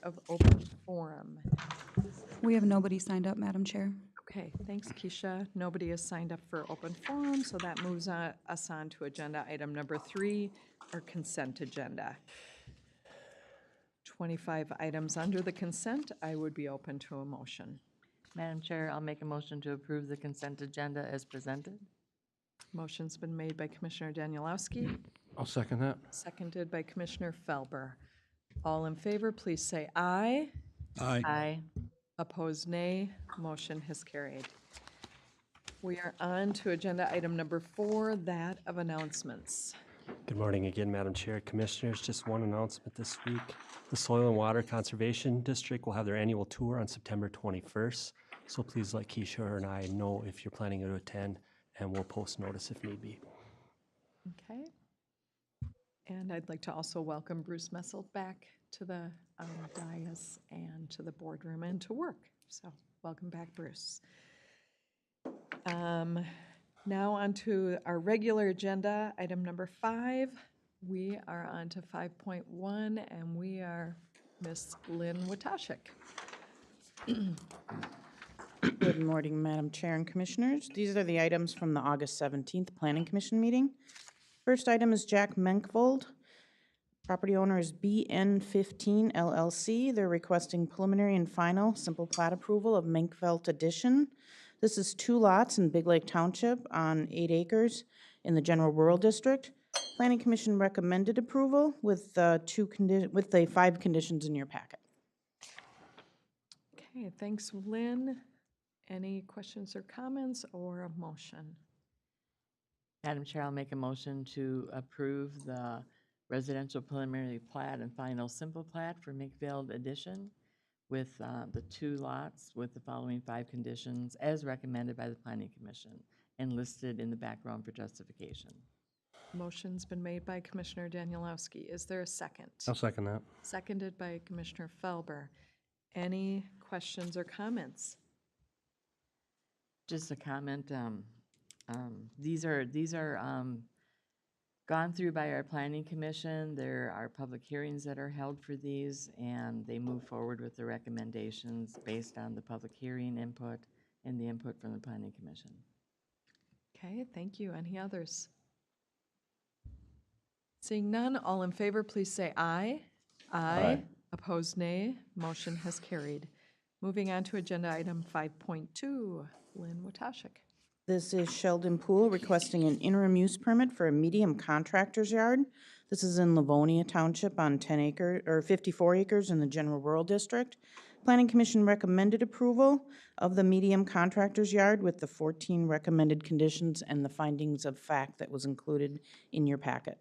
of open forum. We have nobody signed up, Madam Chair. Okay, thanks, Keisha. Nobody has signed up for open forum, so that moves us on to agenda item number 3, our consent agenda. 25 items under the consent. I would be open to a motion. Madam Chair, I'll make a motion to approve the consent agenda as presented. Motion's been made by Commissioner Danielowski, I'll second that. seconded by Commissioner Felber. All in favor, please say aye. Aye. Opposed, nay. Motion has carried. We are on to agenda item number 4, that of announcements. Good morning again, Madam Chair, Commissioners. Just one announcement this week. The Soil and Water Conservation District will have their annual tour on September 21st. So please let Keisha and I know if you're planning to attend, and we'll post notice if need be. Okay. And I'd like to also welcome Bruce Messel back to the dais and to the boardroom and to work. So welcome back, Bruce. Now on to our regular agenda, item number 5. We are on to 5.1, and we are Miss Lynn Watashik. Good morning, Madam Chair and Commissioners. These are the items from the August 17th Planning Commission meeting. First item is Jack Menkvold. Property owner is BN15 LLC. They're requesting preliminary and final simple plat approval of Menkveld Addition. This is 2 lots in Big Lake Township on 8 acres in the General Rural District. Planning Commission recommended approval with the 5 conditions in your packet. Okay, thanks, Lynn. Any questions or comments or a motion? Madam Chair, I'll make a motion to approve the residential preliminary plat and final simple plat for Menkveld Addition with the 2 lots with the following 5 conditions as recommended by the Planning Commission and listed in the background for justification. Motion's been made by Commissioner Danielowski. Is there a second? I'll second that. Seconded by Commissioner Felber. Any questions or comments? Just a comment. These are gone through by our Planning Commission. There are public hearings that are held for these, and they move forward with the recommendations based on the public hearing input and the input from the Planning Commission. Okay, thank you. Any others? Seeing none, all in favor, please say aye. Aye. Opposed, nay. Motion has carried. Moving on to agenda item 5.2, Lynn Watashik. This is Sheldon Poole requesting an interim use permit for a medium contractor's yard. This is in Livonia Township on 54 acres in the General Rural District. Planning Commission recommended approval of the medium contractor's yard with the 14 recommended conditions and the findings of fact that was included in your packet.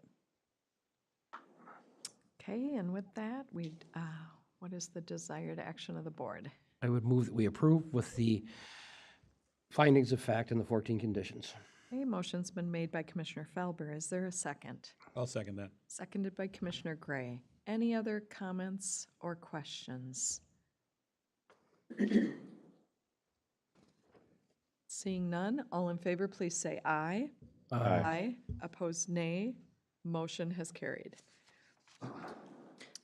Okay, and with that, what is the desired action of the board? I would move that we approve with the findings of fact and the 14 conditions. Okay, motion's been made by Commissioner Felber. Is there a second? I'll second that. Seconded by Commissioner Gray. Any other comments or questions? Seeing none, all in favor, please say aye. Aye. Opposed, nay. Motion has carried.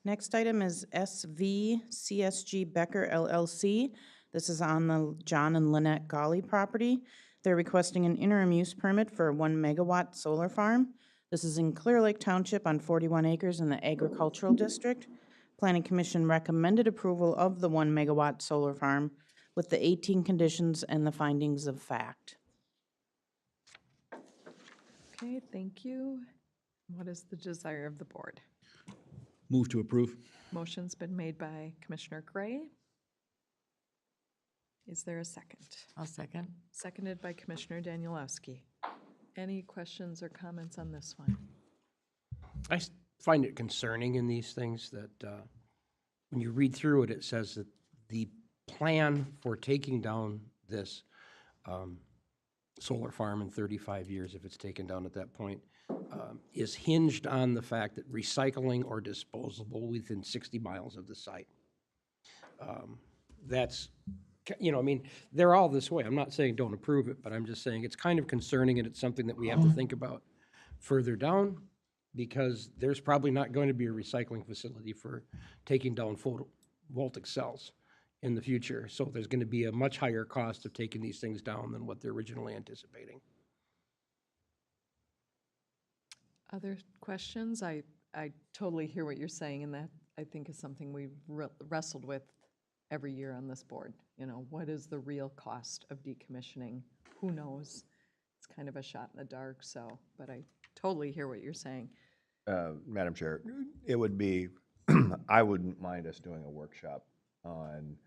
Next item is SVCSG Becker LLC. This is on the John and Lynette Golly property. They're requesting an interim use permit for a 1 megawatt solar farm. This is in Clear Lake Township on 41 acres in the Agricultural District. Planning Commission recommended approval of the 1 megawatt solar farm with the 18 conditions and the findings of fact. Okay, thank you. What is the desire of the board? Move to approve. Motion's been made by Commissioner Gray. Is there a second? I'll second. Seconded by Commissioner Danielowski. Any questions or comments on this one? I find it concerning in these things that when you read through it, it says that the plan for taking down this solar farm in 35 years, if it's taken down at that point, is hinged on the fact that recycling or disposable within 60 miles of the site. That's, I mean, they're all this way. I'm not saying don't approve it, but I'm just saying it's kind of concerning, and it's something that we have to think about further down, because there's probably not going to be a recycling facility for taking down voltic cells in the future. So there's going to be a much higher cost of taking these things down than what they're originally anticipating. Other questions? I totally hear what you're saying, and that, I think, is something we've wrestled with every year on this board. You know, what is the real cost of decommissioning? Who knows? It's kind of a shot in the dark, so, but I totally hear what you're saying. Madam Chair, it would be, I wouldn't mind us doing a workshop on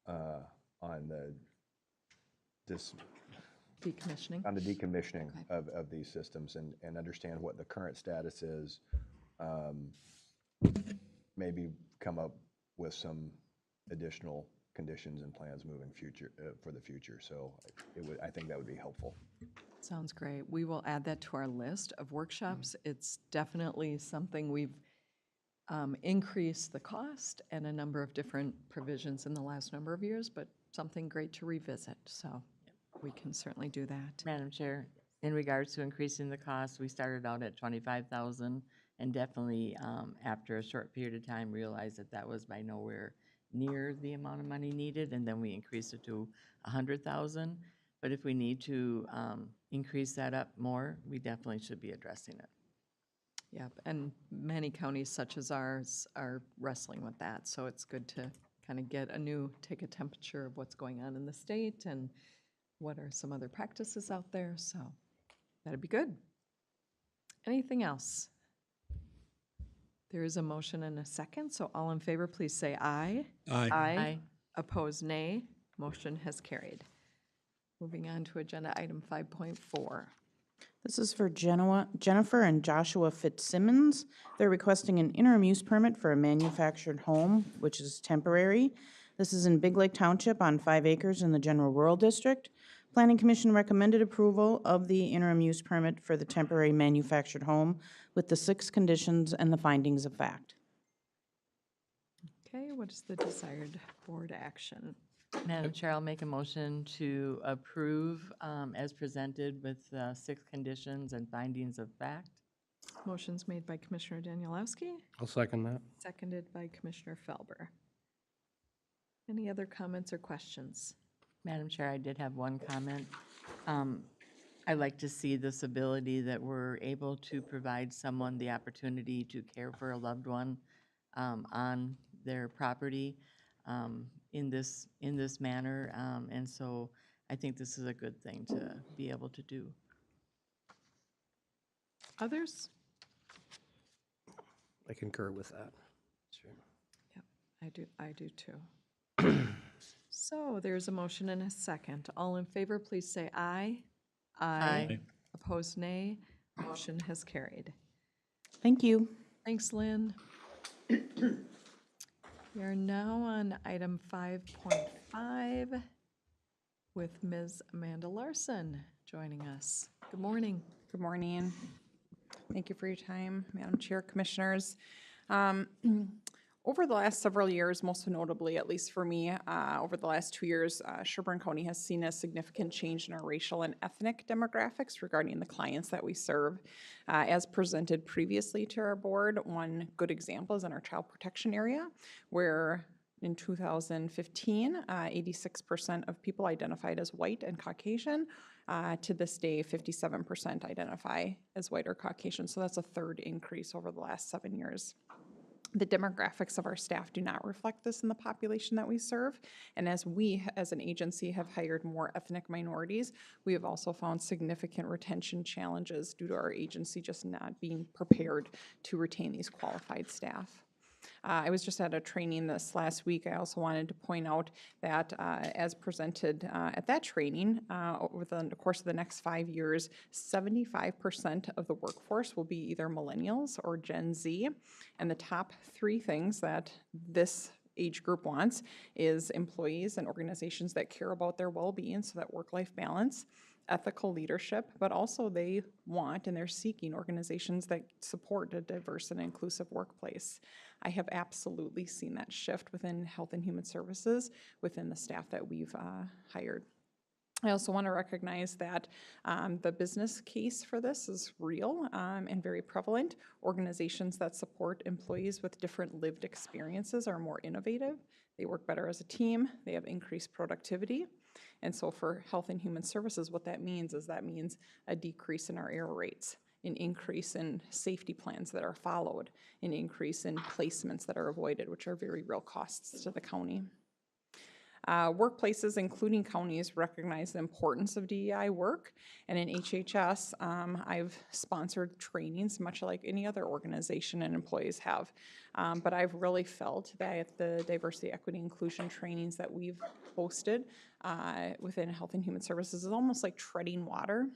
the, this, Decommissioning? on the decommissioning Okay. of these systems and understand what the current status is. Maybe come up with some additional conditions and plans moving for the future. So I think that would be helpful. Sounds great. We will add that to our list of workshops. It's definitely something we've increased the cost and a number of different provisions in the last number of years, but something great to revisit. So we can certainly do that. Madam Chair, in regards to increasing the cost, we started out at 25,000 and definitely, after a short period of time, realized that that was by nowhere near the amount of money needed, and then we increased it to 100,000. But if we need to increase that up more, we definitely should be addressing it. Yep, and many counties such as ours are wrestling with that, so it's good to kind of take a temperature of what's going on in the state and what are some other practices out there, so that'd be good. Anything else? There is a motion and a second, so all in favor, please say aye. Aye. Aye. Opposed, nay. Motion has carried. Moving on to agenda item 5.4. This is for Jennifer and Joshua Fitzsimmons. They're requesting an interim use permit for a manufactured home, which is temporary. This is in Big Lake Township on 5 acres in the General Rural District. Planning Commission recommended approval of the interim use permit for the temporary manufactured home with the 6 conditions and the findings of fact. Okay, what is the desired board action? Madam Chair, I'll make a motion to approve as presented with 6 conditions and findings of fact. Motion's made by Commissioner Danielowski, I'll second that. seconded by Commissioner Felber. Any other comments or questions? Madam Chair, I did have one comment. I'd like to see this ability that we're able to provide someone the opportunity to care for a loved one on their property in this manner. And so I think this is a good thing to be able to do. Others? I concur with that. Sure. Yep, I do too. So there's a motion and a second. All in favor, please say aye. Aye. Opposed, nay. Motion has carried. Thank you. Thanks, Lynn. We are now on item 5.5 with Ms. Amanda Larson joining us. Good morning. Good morning. Thank you for your time, Madam Chair, Commissioners. Over the last several years, most notably, at least for me, over the last 2 years, Sherburne County has seen a significant change in our racial and ethnic demographics regarding the clients that we serve. As presented previously to our board, one good example is in our child protection area, where in 2015, 86% of people identified as white and Caucasian. To this day, 57% identify as white or Caucasian, so that's a third increase over the last 7 years. The demographics of our staff do not reflect this in the population that we serve. And as we, as an agency, have hired more ethnic minorities, we have also found significant retention challenges due to our agency just not being prepared to retain these qualified staff. I was just at a training this last week. I also wanted to point out that as presented at that training, over the course of the next 5 years, 75% of the workforce will be either millennials or Gen Z. And the top 3 things that this age group wants is employees and organizations that care about their well-being, so that work-life balance, ethical leadership, but also they want and they're seeking organizations that support a diverse and inclusive workplace. I have absolutely seen that shift within Health and Human Services, within the staff that we've hired. I also want to recognize that the business case for this is real and very prevalent. Organizations that support employees with different lived experiences are more innovative. They work better as a team. They have increased productivity. And so for Health and Human Services, what that means is a decrease in our error rates, an increase in safety plans that are followed, an increase in placements that are avoided, which are very real costs to the county. Workplaces, including counties, recognize the importance of DEI work, and in HHS, I've sponsored trainings, much like any other organization and employees have. But I've really felt that the diversity, equity, inclusion trainings that we've hosted within Health and Human Services is almost like treading water.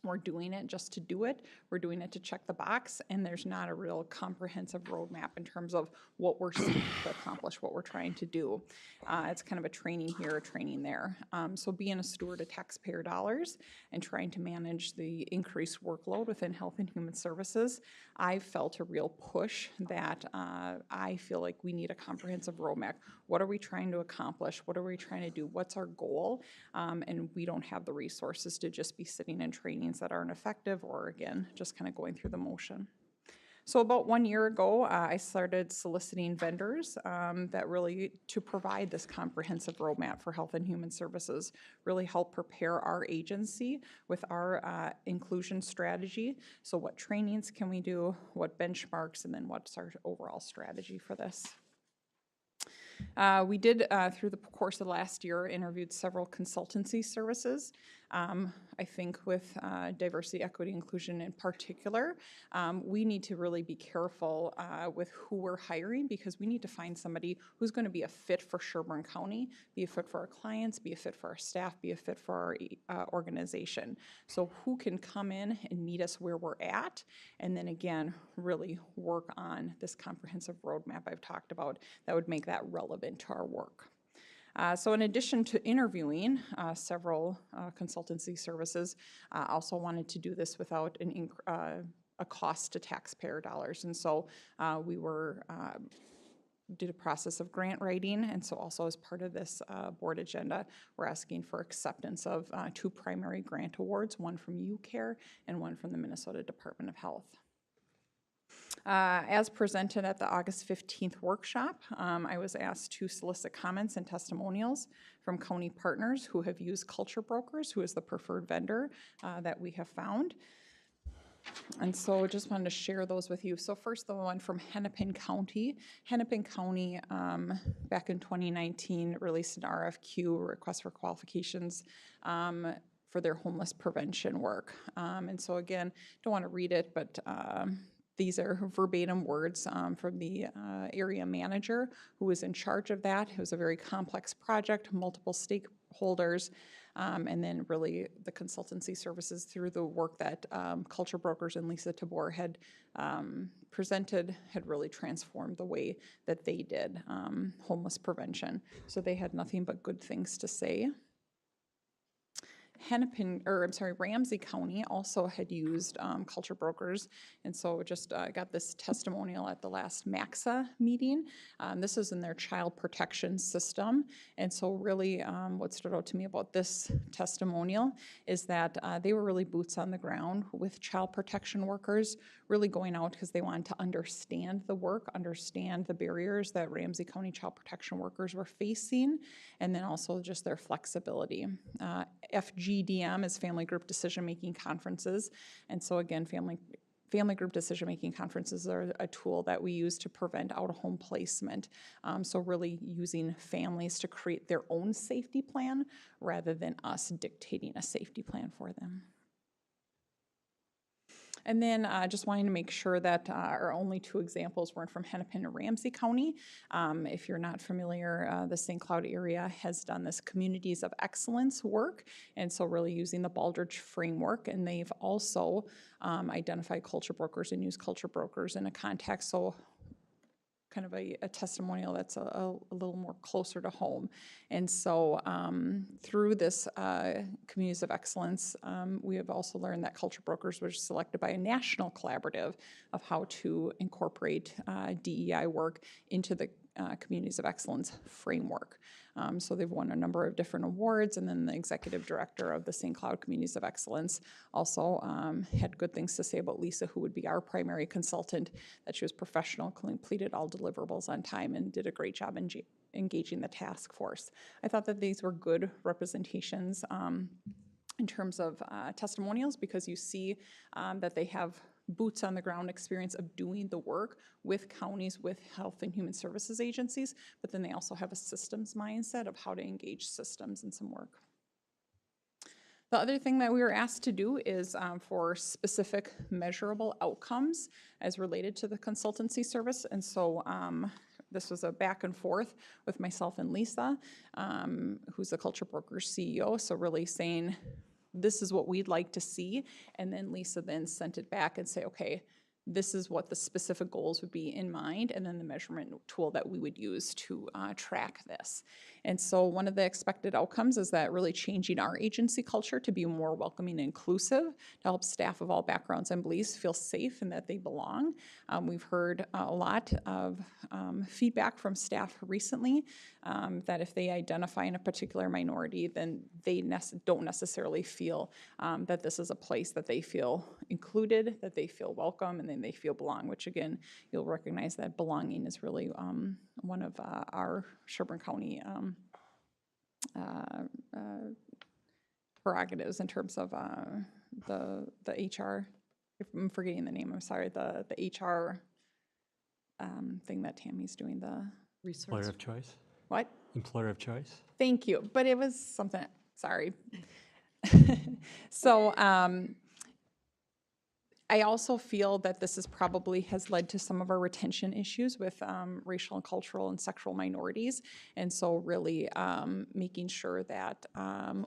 We're doing it just to do it. We're doing it to check the box, and there's not a real comprehensive roadmap in terms of what we're seeking to accomplish, what we're trying to do. It's kind of a training here, a training there. So being a steward of taxpayer dollars and trying to manage the increased workload within Health and Human Services, I felt a real push that I feel like we need a comprehensive roadmap. What are we trying to accomplish? What are we trying to do? What's our goal? And we don't have the resources to just be sitting in trainings that aren't effective or, again, just kind of going through the motion. So about 1 year ago, I started soliciting vendors that really to provide this comprehensive roadmap for Health and Human Services, really help prepare our agency with our inclusion strategy. So what trainings can we do, what benchmarks, and then what's our overall strategy for this? We did, through the course of last year, interviewed several consultancy services. I think with diversity, equity, inclusion in particular, we need to really be careful with who we're hiring, because we need to find somebody who's going to be a fit for Sherburne County, be a fit for our clients, be a fit for our staff, be a fit for our organization. So who can come in and meet us where we're at, and then again, really work on this comprehensive roadmap I've talked about that would make that relevant to our work. So in addition to interviewing several consultancy services, I also wanted to do this without a cost to taxpayer dollars. And so we did a process of grant writing, and so also as part of this board agenda, we're asking for acceptance of 2 primary grant awards, one from UCare and one from the Minnesota Department of Health. As presented at the August 15th workshop, I was asked to solicit comments and testimonials from county partners who have used Culture Brokers, who is the preferred vendor that we have found. And so just wanted to share those with you. So first, the one from Hennepin County. Hennepin County, back in 2019, released an RFQ, request for qualifications, for their homeless prevention work. And so again, don't want to read it, but these are verbatim words from the area manager who was in charge of that. It was a very complex project, multiple stakeholders, and then really the consultancy services through the work that Culture Brokers and Lisa Tabor had presented had really transformed the way that they did homeless prevention. So they had nothing but good things to say. Ramsey County also had used Culture Brokers, and so just got this testimonial at the last MAXA meeting. This is in their child protection system, and so really what stood out to me about this testimonial is that they were really boots on the ground with child protection workers, really going out because they wanted to understand the work, understand the barriers that Ramsey County child protection workers were facing, and then also just their flexibility. FGDM is Family Group Decision-Making Conferences, and so again, Family Group Decision-Making Conferences are a tool that we use to prevent out-of-home placement. So really using families to create their own safety plan rather than us dictating a safety plan for them. And then just wanting to make sure that our only 2 examples weren't from Hennepin and Ramsey County. If you're not familiar, the St. Cloud area has done this Communities of Excellence work, and so really using the Baldrige framework, and they've also identified Culture Brokers and used Culture Brokers in a context, so kind of a testimonial that's a little more closer to home. And so through this Communities of Excellence, we have also learned that Culture Brokers were selected by a national collaborative of how to incorporate DEI work into the Communities of Excellence framework. So they've won a number of different awards, and then the executive director of the St. Cloud Communities of Excellence also had good things to say about Lisa, who would be our primary consultant, that she was professional, completed all deliverables on time, and did a great job engaging the task force. I thought that these were good representations in terms of testimonials, because you see that they have boots on the ground experience of doing the work with counties, with health and human services agencies, but then they also have a systems mindset of how to engage systems in some work. The other thing that we were asked to do is for specific measurable outcomes as related to the consultancy service. And so this was a back and forth with myself and Lisa, who's the Culture Brokers CEO. So really saying, this is what we'd like to see. And then Lisa then sent it back and say, okay, this is what the specific goals would be in mind, and then the measurement tool that we would use to track this. And so one of the expected outcomes is that really changing our agency culture to be more welcoming and inclusive, to help staff of all backgrounds and beliefs feel safe and that they belong. We've heard a lot of feedback from staff recently that if they identify in a particular minority, then they don't necessarily feel that this is a place that they feel included, that they feel welcome, and then they feel belong, which again, you'll recognize that belonging is really one of our Sherburne County prerogatives in terms of the HR, if I'm forgetting the name, I'm sorry, the HR thing that Tammy's doing, the Employer of choice? what? Employer of choice? Thank you, but it was something, sorry. So I also feel that this is probably has led to some of our retention issues with racial and cultural and sexual minorities. And so really making sure that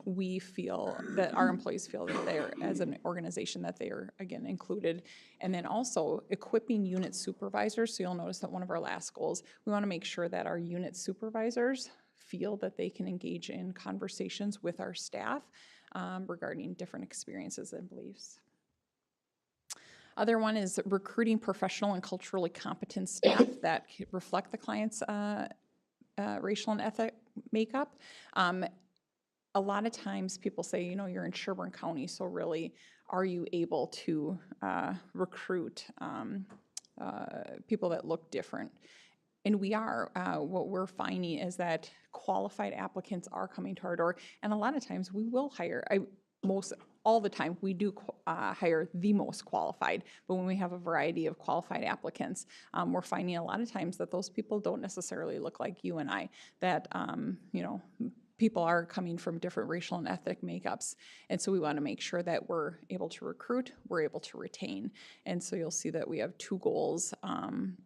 we feel, that our employees feel that they're, as an organization, that they are, again, included. And then also equipping unit supervisors. So you'll notice that one of our last goals, we want to make sure that our unit supervisors feel that they can engage in conversations with our staff regarding different experiences and beliefs. Other one is recruiting professional and culturally competent staff that reflect the client's racial and ethnic makeup. A lot of times people say, you know, you're in Sherburne County, so really, are you able to recruit people that look different? And we are. What we're finding is that qualified applicants are coming to our door, and a lot of times we will hire. All the time, we do hire the most qualified, but when we have a variety of qualified applicants, we're finding a lot of times that those people don't necessarily look like you and I, that, you know, people are coming from different racial and ethnic makeups. And so we want to make sure that we're able to recruit, we're able to retain. And so you'll see that we have two goals, and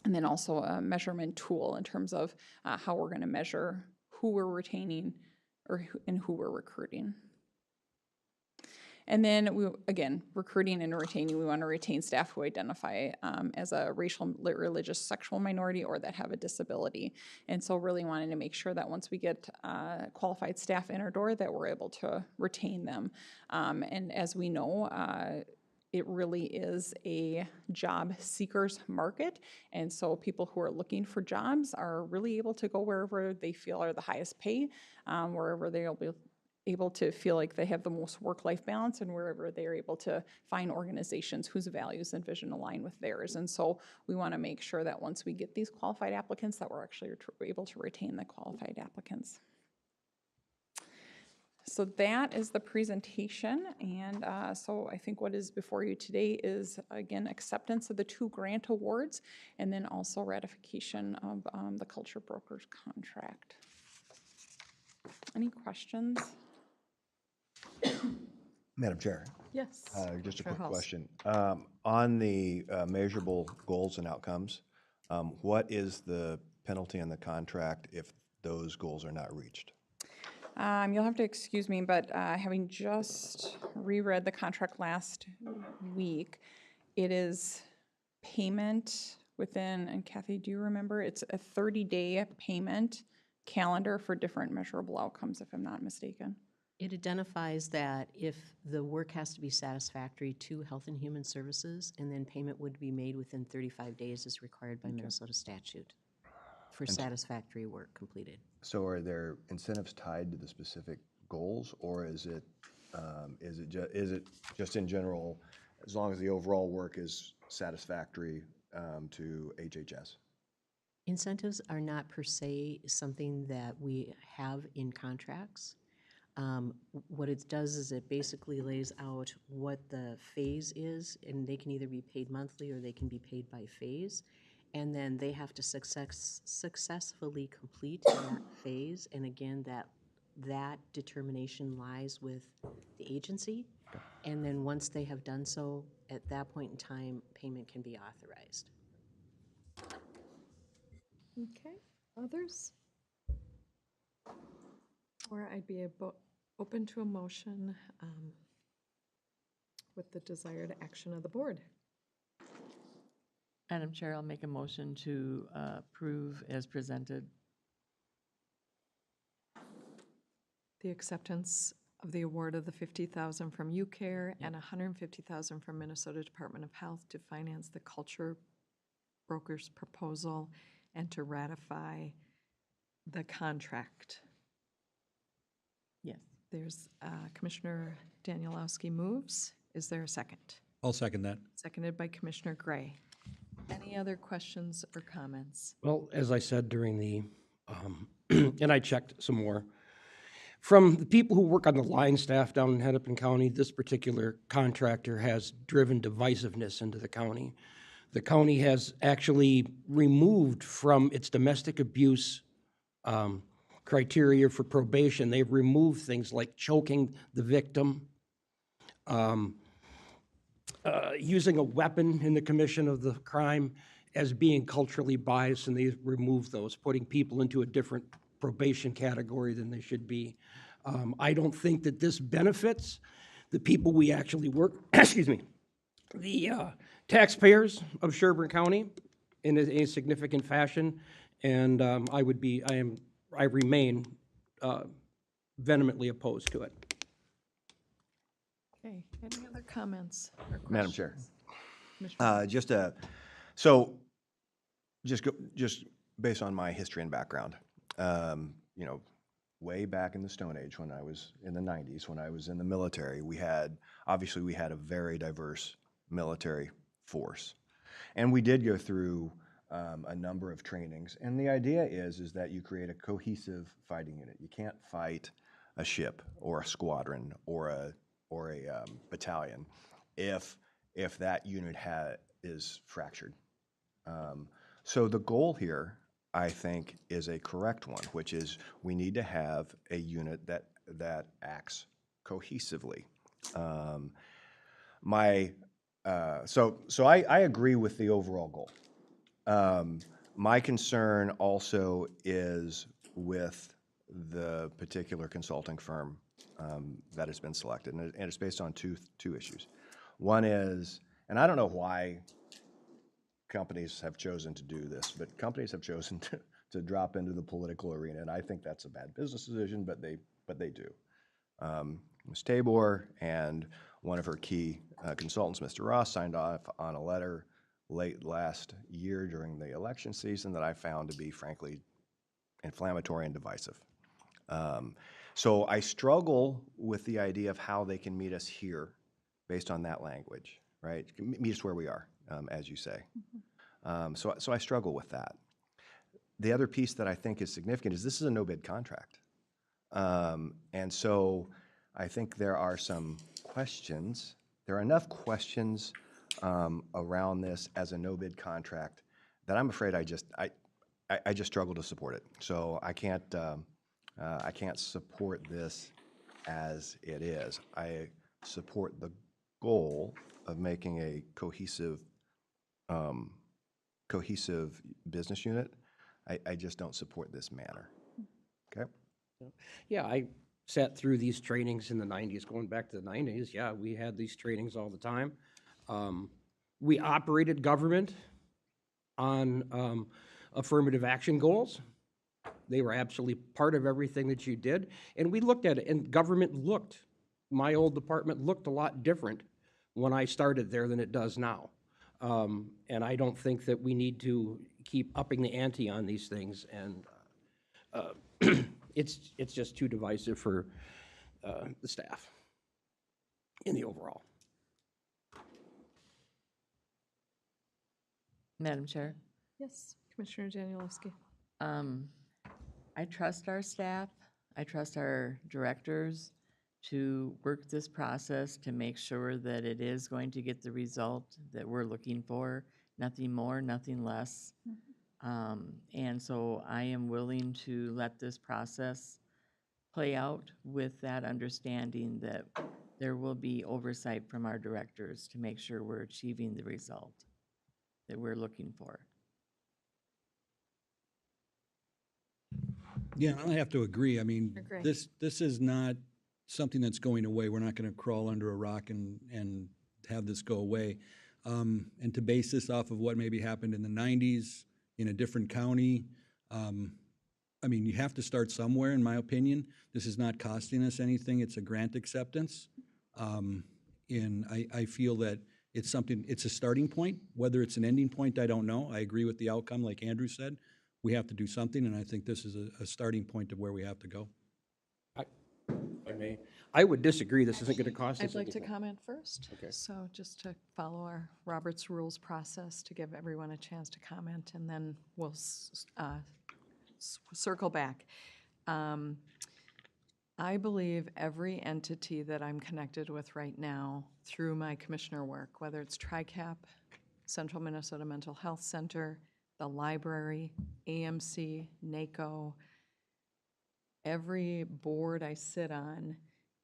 then also a measurement tool in terms of how we're going to measure who we're retaining and who we're recruiting. And then, again, recruiting and retaining, we want to retain staff who identify as a racial, religious, sexual minority or that have a disability. And so really wanting to make sure that once we get qualified staff in our door, that we're able to retain them. And as we know, it really is a job seekers market. And so people who are looking for jobs are really able to go wherever they feel are the highest pay, wherever they'll be able to feel like they have the most work-life balance, and wherever they're able to find organizations whose values and vision align with theirs. And so we want to make sure that once we get these qualified applicants, that we're actually able to retain the qualified applicants. So that is the presentation, and so I think what is before you today is, again, acceptance of the 2 grant awards, and then also ratification of the Culture Brokers contract. Any questions? Madam Chair, Yes. just a Chair quick House. question. On the measurable goals and outcomes, what is the penalty on the contract if those goals are not reached? You'll have to excuse me, but having just reread the contract last week, it is payment within, and Kathy, do you remember? It's a 30-day payment calendar for different measurable outcomes, if I'm not mistaken. It identifies that if the work has to be satisfactory to Health and Human Services, and then payment would be made within 35 days as required by Minnesota statute. for satisfactory work completed. So are there incentives tied to the specific goals, or is it just in general, as long as the overall work is satisfactory to HHS? Incentives are not per se something that we have in contracts. What it does is it basically lays out what the phase is, and they can either be paid monthly or they can be paid by phase. And then they have to successfully complete that phase. And again, that determination lies with the agency. And then once they have done so, at that point in time, payment can be authorized. Okay, others? Or I'd be open to a motion with the desired action of the board. Madam Chair, I'll make a motion to approve as presented. The acceptance of the award of the $50,000 from UCare and $150,000 from Minnesota Department of Health to finance the culture broker's proposal and to ratify the contract. Yes. There's Commissioner Danielowski moves. Is there a second? I'll second that. Seconded by Commissioner Gray. Any other questions or comments? Well, as I said during the, and I checked some more, from the people who work on the line staff down in Hennepin County, this particular contractor has driven divisiveness into the county. The county has actually removed from its domestic abuse criteria for probation, they've removed things like choking the victim, using a weapon in the commission of the crime as being culturally biased, and they've removed those, putting people into a different probation category than they should be. I don't think that this benefits the people we actually work, excuse me, the taxpayers of Sherburne County in a significant fashion, and I remain vehemently opposed to it. Okay, any other comments or questions? Madam Chair. Commissioner- Just based on my history and background, way back in the Stone Age when I was in the 90s, when I was in the military, we had a very diverse military force. And we did go through a number of trainings. And the idea is that you create a cohesive fighting unit. You can't fight a ship or a squadron or a battalion if that unit is fractured. So the goal here, I think, is a correct one, which is we need to have a unit that acts cohesively. So I agree with the overall goal. My concern also is with the particular consulting firm that has been selected, and it's based on two issues. One is, and I don't know why companies have chosen to do this, but companies have chosen to drop into the political arena, and I think that's a bad business decision, but they do. Ms. Tabor and one of her key consultants, Mr. Ross, signed off on a letter late last year during the election season that I found to be, frankly, inflammatory and divisive. So I struggle with the idea of how they can meet us here based on that language, right? Meet us where we are, as you say. So I struggle with that. The other piece that I think is significant is this is a no-bid contract. And so I think there are some questions. There are enough questions around this as a no-bid contract that I'm afraid I just struggle to support it. So I can't support this as it is. I support the goal of making a cohesive business unit. I just don't support this manner. Okay? Yeah, I sat through these trainings in the 90s, going back to the 90s. Yeah, we had these trainings all the time. We operated government on affirmative action goals. They were absolutely part of everything that you did. And we looked at it, and my old department looked a lot different when I started there than it does now. And I don't think that we need to keep upping the ante on these things, and it's just too divisive for the staff in the overall. Madam Chair, Yes, Commissioner Januszewski. I trust our staff, I trust our directors to work this process to make sure that it is going to get the result that we're looking for, nothing more, nothing less. And so I am willing to let this process play out with that understanding that there will be oversight from our directors to make sure we're achieving the result that we're looking for. Yeah, I have to agree. I mean, Agree. this is not something that's going away. We're not going to crawl under a rock and have this go away. And to base this off of what maybe happened in the 90s in a different county, I mean, you have to start somewhere, in my opinion. This is not costing us anything. It's a grant acceptance. And I feel that it's something, it's a starting point. Whether it's an ending point, I don't know. I agree with the outcome, like Andrew said. We have to do something, and I think this is a starting point of where we have to go. I would disagree. This isn't going to cost us I'd like to anything. comment first. Okay. So just to follow our Robert's Rules process to give everyone a chance to comment, and then we'll circle back. I believe every entity that I'm connected with right now through my commissioner work, whether it's TRICAP, Central Minnesota Mental Health Center, the library, AMC, NACO, every board I sit on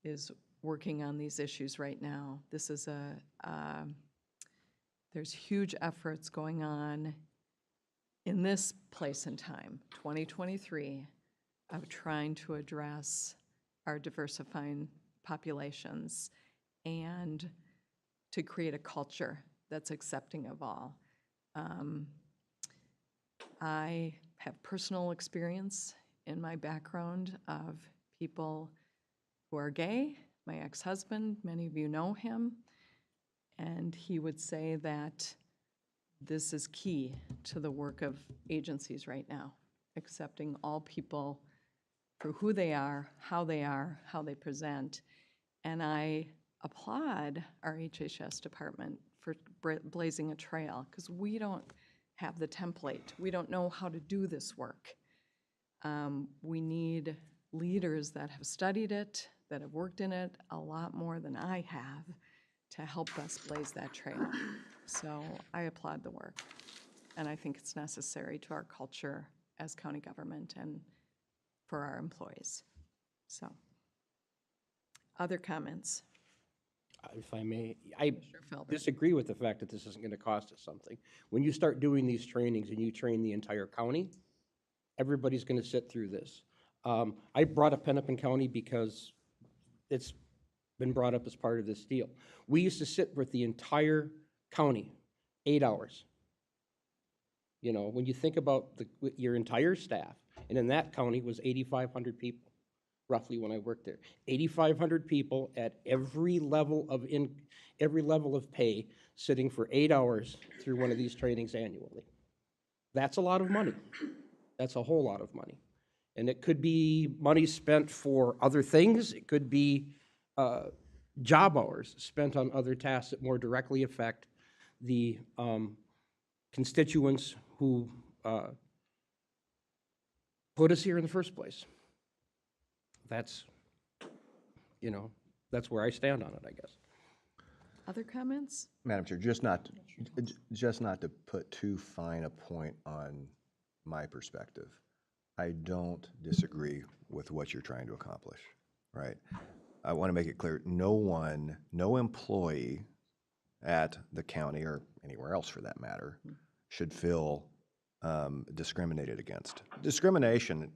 is working on these issues right now. This is there's huge efforts going on in this place and time, 2023, of trying to address our diversifying populations and to create a culture that's accepting of all. I have personal experience in my background of people who are gay. My ex-husband, many of you know him, and he would say that this is key to the work of agencies right now, accepting all people for who they are, how they present. And I applaud our HHS department for blazing a trail, because we don't have the template. We don't know how to do this work. We need leaders that have studied it, that have worked in it a lot more than I have, to help us blaze that trail. So I applaud the work, and I think it's necessary to our culture as county government and for our employees. So, other comments? If I may, I Commissioner Felber. disagree with the fact that this isn't going to cost us something. When you start doing these trainings and you train the entire county, everybody's going to sit through this. I brought up Hennepin County because it's been brought up as part of this deal. We used to sit with the entire county, 8 hours. You know, when you think about your entire staff, and in that county was 8,500 people, roughly, when I worked there. 8,500 people at every level of pay, sitting for 8 hours through one of these trainings annually. That's a lot of money. That's a whole lot of money. And it could be money spent for other things. It could be job hours spent on other tasks that more directly affect the constituents who put us here in the first place. That's, you know, that's where I stand on it, I guess. Other comments? Madam Chair, just not to put too fine a point on my perspective, I don't disagree with what you're trying to accomplish, right? I want to make it clear, no employee at the county or anywhere else for that matter should feel discriminated against. Discrimination,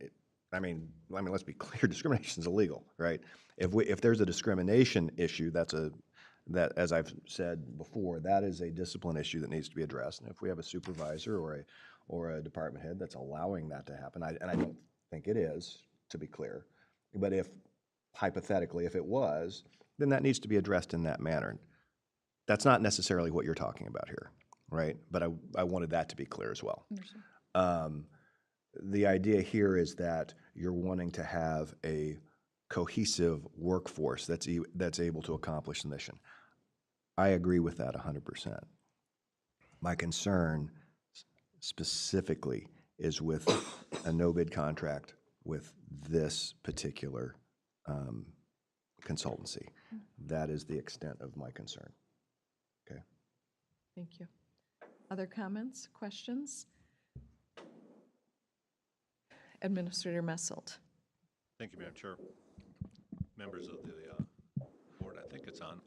I mean, let's be clear, discrimination is illegal, right? If there's a discrimination issue, that, as I've said before, that is a discipline issue that needs to be addressed. And if we have a supervisor or a department head that's allowing that to happen, and I don't think it is, to be clear, but if hypothetically, if it was, then that needs to be addressed in that manner. That's not necessarily what you're talking about here, right? But I wanted that to be clear as well. The idea here is that you're wanting to have a cohesive workforce that's able to accomplish the mission. I agree with that 100%. My concern specifically is with a no-bid contract with this particular consultancy. That is the extent of my concern. Okay. Thank you. Other comments, questions? Administrator Messelt. Thank you, Madam Chair. Members of the board, I think it's on.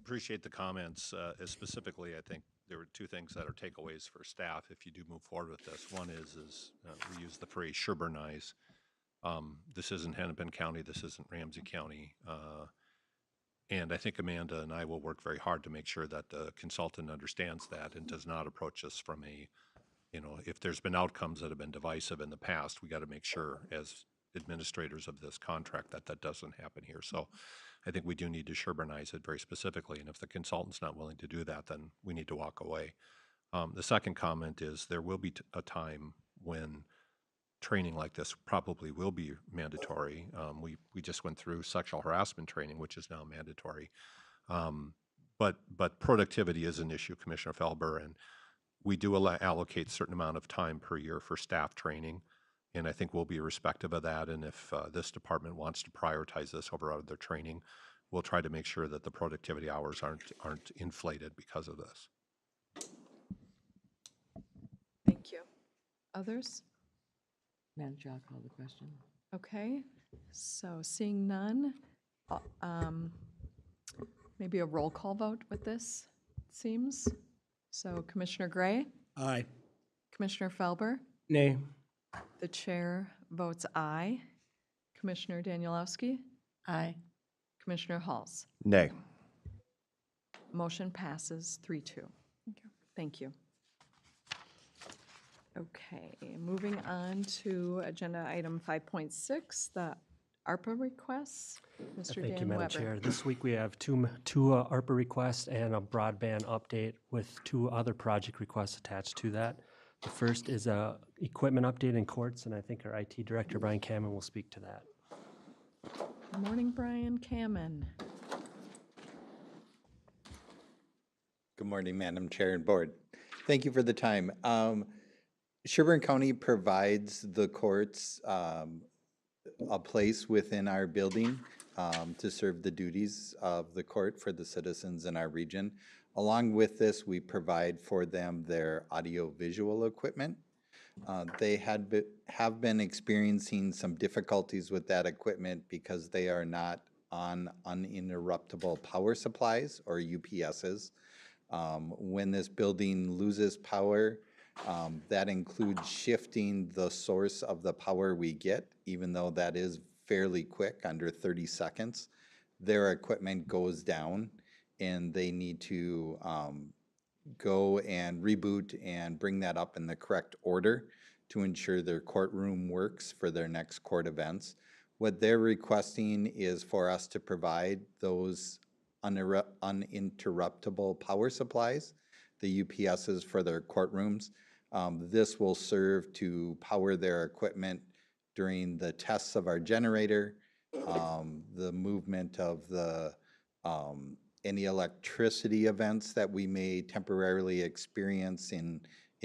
Appreciate the comments. Specifically, I think there were two things that are takeaways for staff if you do move forward with this. One is we use the phrase Sherburnize. This isn't Hennepin County. This isn't Ramsey County. And I think Amanda and I will work very hard to make sure that the consultant understands that and does not approach us from a, if there's been outcomes that have been divisive in the past, we got to make sure as administrators of this contract that that doesn't happen here. So I think we do need to Sherburnize it very specifically. And if the consultant's not willing to do that, then we need to walk away. The second comment is there will be a time when training like this probably will be mandatory. We just went through sexual harassment training, which is now mandatory. But productivity is an issue, Commissioner Felber, and we do allocate a certain amount of time per year for staff training, and I think we'll be respective of that. And if this department wants to prioritize this over other training, we'll try to make sure that the productivity hours aren't inflated because of this. Thank you. Others? Madam Chair, I'll call the question. Okay, so seeing none, maybe a roll call vote with this, it seems. So Commissioner Gray, Aye. Commissioner Felber, Nay. the chair votes aye. Commissioner Danielowski, Aye. Commissioner Halls. Nay. Motion passes 3-2. Thank you. Thank you. Okay, moving on to agenda item 5.6, the ARPA requests. Mr. Thank you, Dan Madam Weber. Chair. This week we have two ARPA requests and a broadband update with two other project requests attached to that. The first is a equipment update in courts, and I think our IT Director, Brian Cameron, will speak to that. Good morning, Brian Kamen. Good morning, Madam Chair and Board. Thank you for the time. Sherburne County provides the courts a place within our building to serve the duties of the court for the citizens in our region. Along with this, we provide for them their audio-visual equipment. They have been experiencing some difficulties with that equipment because they are not on uninterruptible power supplies or UPSs. When this building loses power, that includes shifting the source of the power we get, even though that is fairly quick, under 30 seconds. Their equipment goes down and they need to go and reboot and bring that up in the correct order to ensure their courtroom works for their next court events. What they're requesting is for us to provide those uninterruptible power supplies, the UPSs for their courtrooms. This will serve to power their equipment during the tests of our generator, the movement of the any electricity events that we may temporarily experience in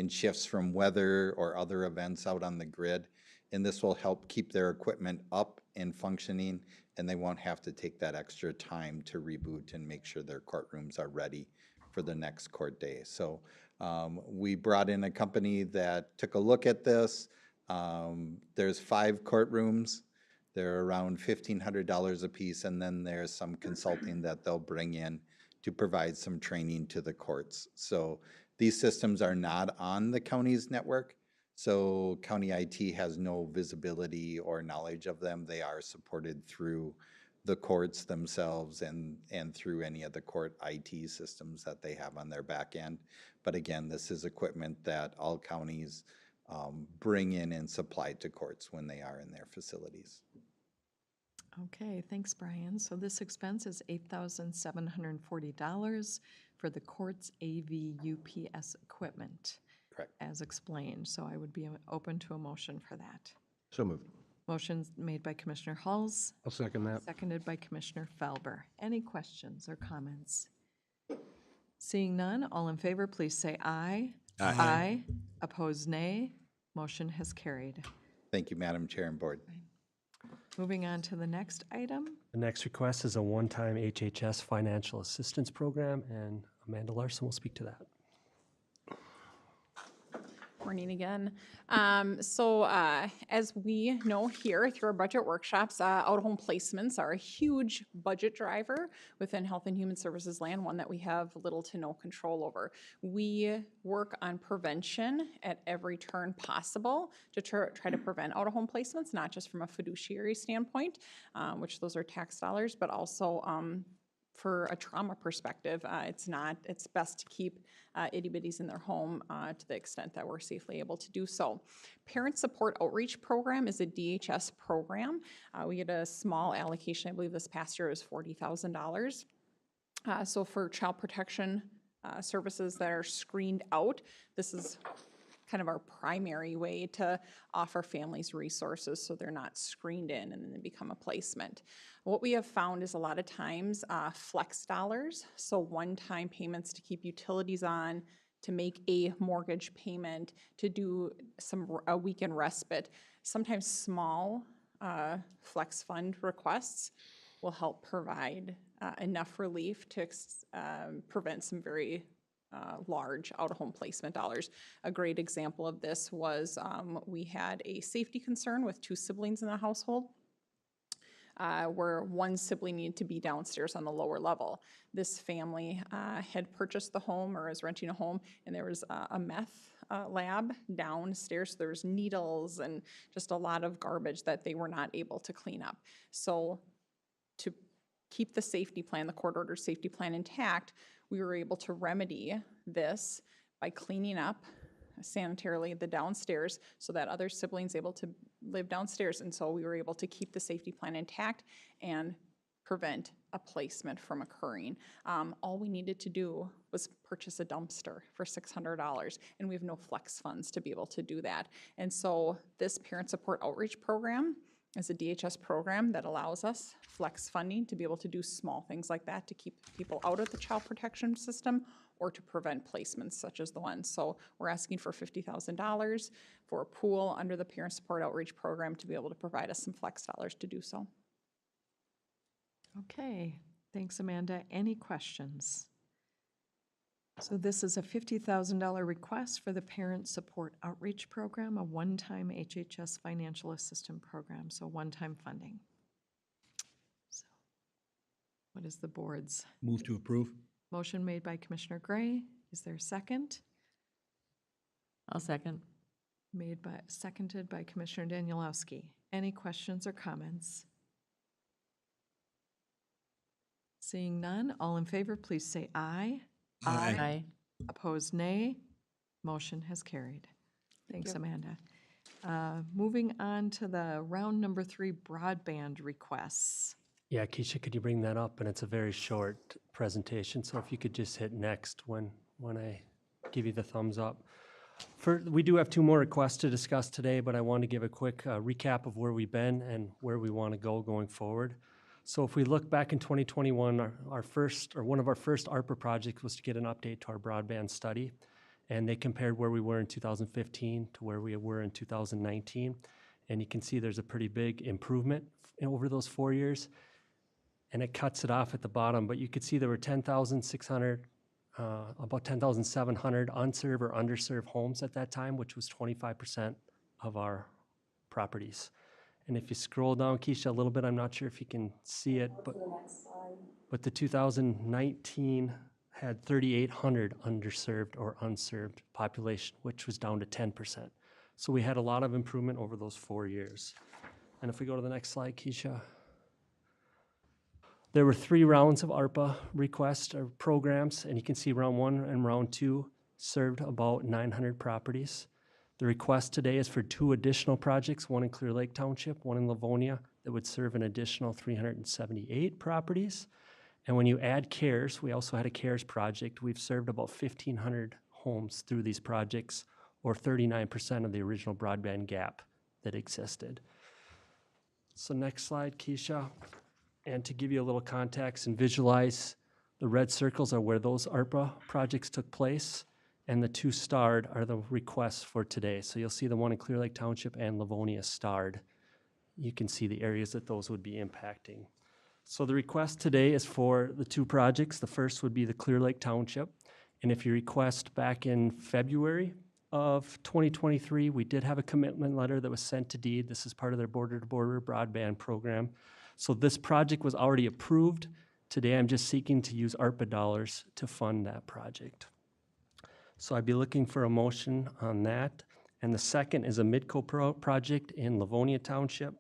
shifts from weather or other events out on the grid. And this will help keep their equipment up and functioning, and they won't have to take that extra time to reboot and make sure their courtrooms are ready for the next court day. So we brought in a company that took a look at this. There's 5 courtrooms. They're around $1,500 a piece, and then there's some consulting that they'll bring in to provide some training to the courts. So these systems are not on the county's network, so county IT has no visibility or knowledge of them. They are supported through the courts themselves and through any of the court IT systems that they have on their back end. But again, this is equipment that all counties bring in and supply to courts when they are in their facilities. Okay, thanks, Brian. So this expense is $8,740 for the court's AV UPS equipment. Correct. as explained, so I would be open to a motion for that. So moved. Motion's made by Commissioner Hulls, I'll second that. seconded by Commissioner Felber. Any questions or comments? Seeing none, all in favor, please say aye. Aye. Opposed, nay. Motion has carried. Thank you, Madam Chair and Board. Moving on to the next item. The next request is a one-time HHS financial assistance program, and Amanda Larson will speak to that. Morning again. As we know here through our budget workshops, out-of-home placements are a huge budget driver within Health and Human Services land, one that we have little to no control over. We work on prevention at every turn possible to try to prevent out-of-home placements, not just from a fiduciary standpoint, which those are tax dollars, but also for a trauma perspective, it's best to keep itty-bitties in their home to the extent that we're safely able to do so. Parent Support Outreach Program is a DHS program. We get a small allocation, I believe this past year was $40,000. So for child protection services that are screened out, this is kind of our primary way to offer families resources so they're not screened in and then they become a placement. What we have found is a lot of times flex dollars, so one-time payments to keep utilities on, to make a mortgage payment, to do a weekend respite. Sometimes small flex fund requests will help provide enough relief to prevent some very large out-of-home placement dollars. A great example of this was we had a safety concern with 2 siblings in the household where one sibling needed to be downstairs on the lower level. This family had purchased the home or is renting a home, and there was a meth lab downstairs. There was needles and just a lot of garbage that they were not able to clean up. So to keep the safety plan, the court-ordered safety plan intact, we were able to remedy this by cleaning up sanitarily the downstairs so that other siblings able to live downstairs. And so we were able to keep the safety plan intact and prevent a placement from occurring. All we needed to do was purchase a dumpster for $600, and we have no flex funds to be able to do that. And so this Parent Support Outreach Program is a DHS program that allows us flex funding to be able to do small things like that to keep people out of the child protection system or to prevent placements such as the one. So we're asking for $50,000 for a pool under the Parent Support Outreach Program to be able to provide us some flex dollars to do so. Okay, thanks, Amanda. Any questions? So this is a $50,000 request for the Parent Support Outreach Program, a one-time HHS financial assistance program, so one-time funding. So what is the board's? Move to approve. Motion made by Commissioner Gray. Is there a second? I'll second. Seconded by Commissioner Danielowski. Any questions or comments? Seeing none, all in favor, please say aye. Aye. Opposed, nay. Motion has carried. Thanks, Amanda. Moving on to the round number 3 broadband requests. Yeah, Keisha, could you bring that up? And it's a very short presentation, so if you could just hit next when I give you the thumbs up. We do have 2 more requests to discuss today, but I want to give a quick recap of where we've been and where we want to go going forward. So if we look back in 2021, one of our first ARPA projects was to get an update to our broadband study, and they compared where we were in 2015 to where we were in 2019. And you can see there's a pretty big improvement over those 4 years, and it cuts it off at the bottom. But you could see there were 10,600, about 10,700 unserved or underserved homes at that time, which was 25% of our properties. And if you scroll down, Keisha, a little bit, I'm not sure if you can see it, but the 2019 had 3,800 underserved or unserved population, which was down to 10%. So we had a lot of improvement over those 4 years. And if we go to the next slide, Keisha. There were 3 rounds of ARPA requests or programs, and you can see round 1 and round 2 served about 900 properties. The request today is for 2 additional projects, one in Clear Lake Township, one in Livonia, that would serve an additional 378 properties. And when you add CARES, we also had a CARES project. We've served about 1,500 homes through these projects or 39% of the original broadband gap that existed. So next slide, Keisha. And to give you a little context and visualize, the red circles are where those ARPA projects took place, and the 2 starred are the requests for today. So you'll see the one in Clear Lake Township and Livonia starred. You can see the areas that those would be impacting. So the request today is for the 2 projects. The first would be the Clear Lake Township. And if you request back in February of 2023, we did have a commitment letter that was sent to DEED. This is part of their border-to-border broadband program. So this project was already approved. Today, I'm just seeking to use ARPA dollars to fund that project. So I'd be looking for a motion on that. And the second is a Midco project in Livonia Township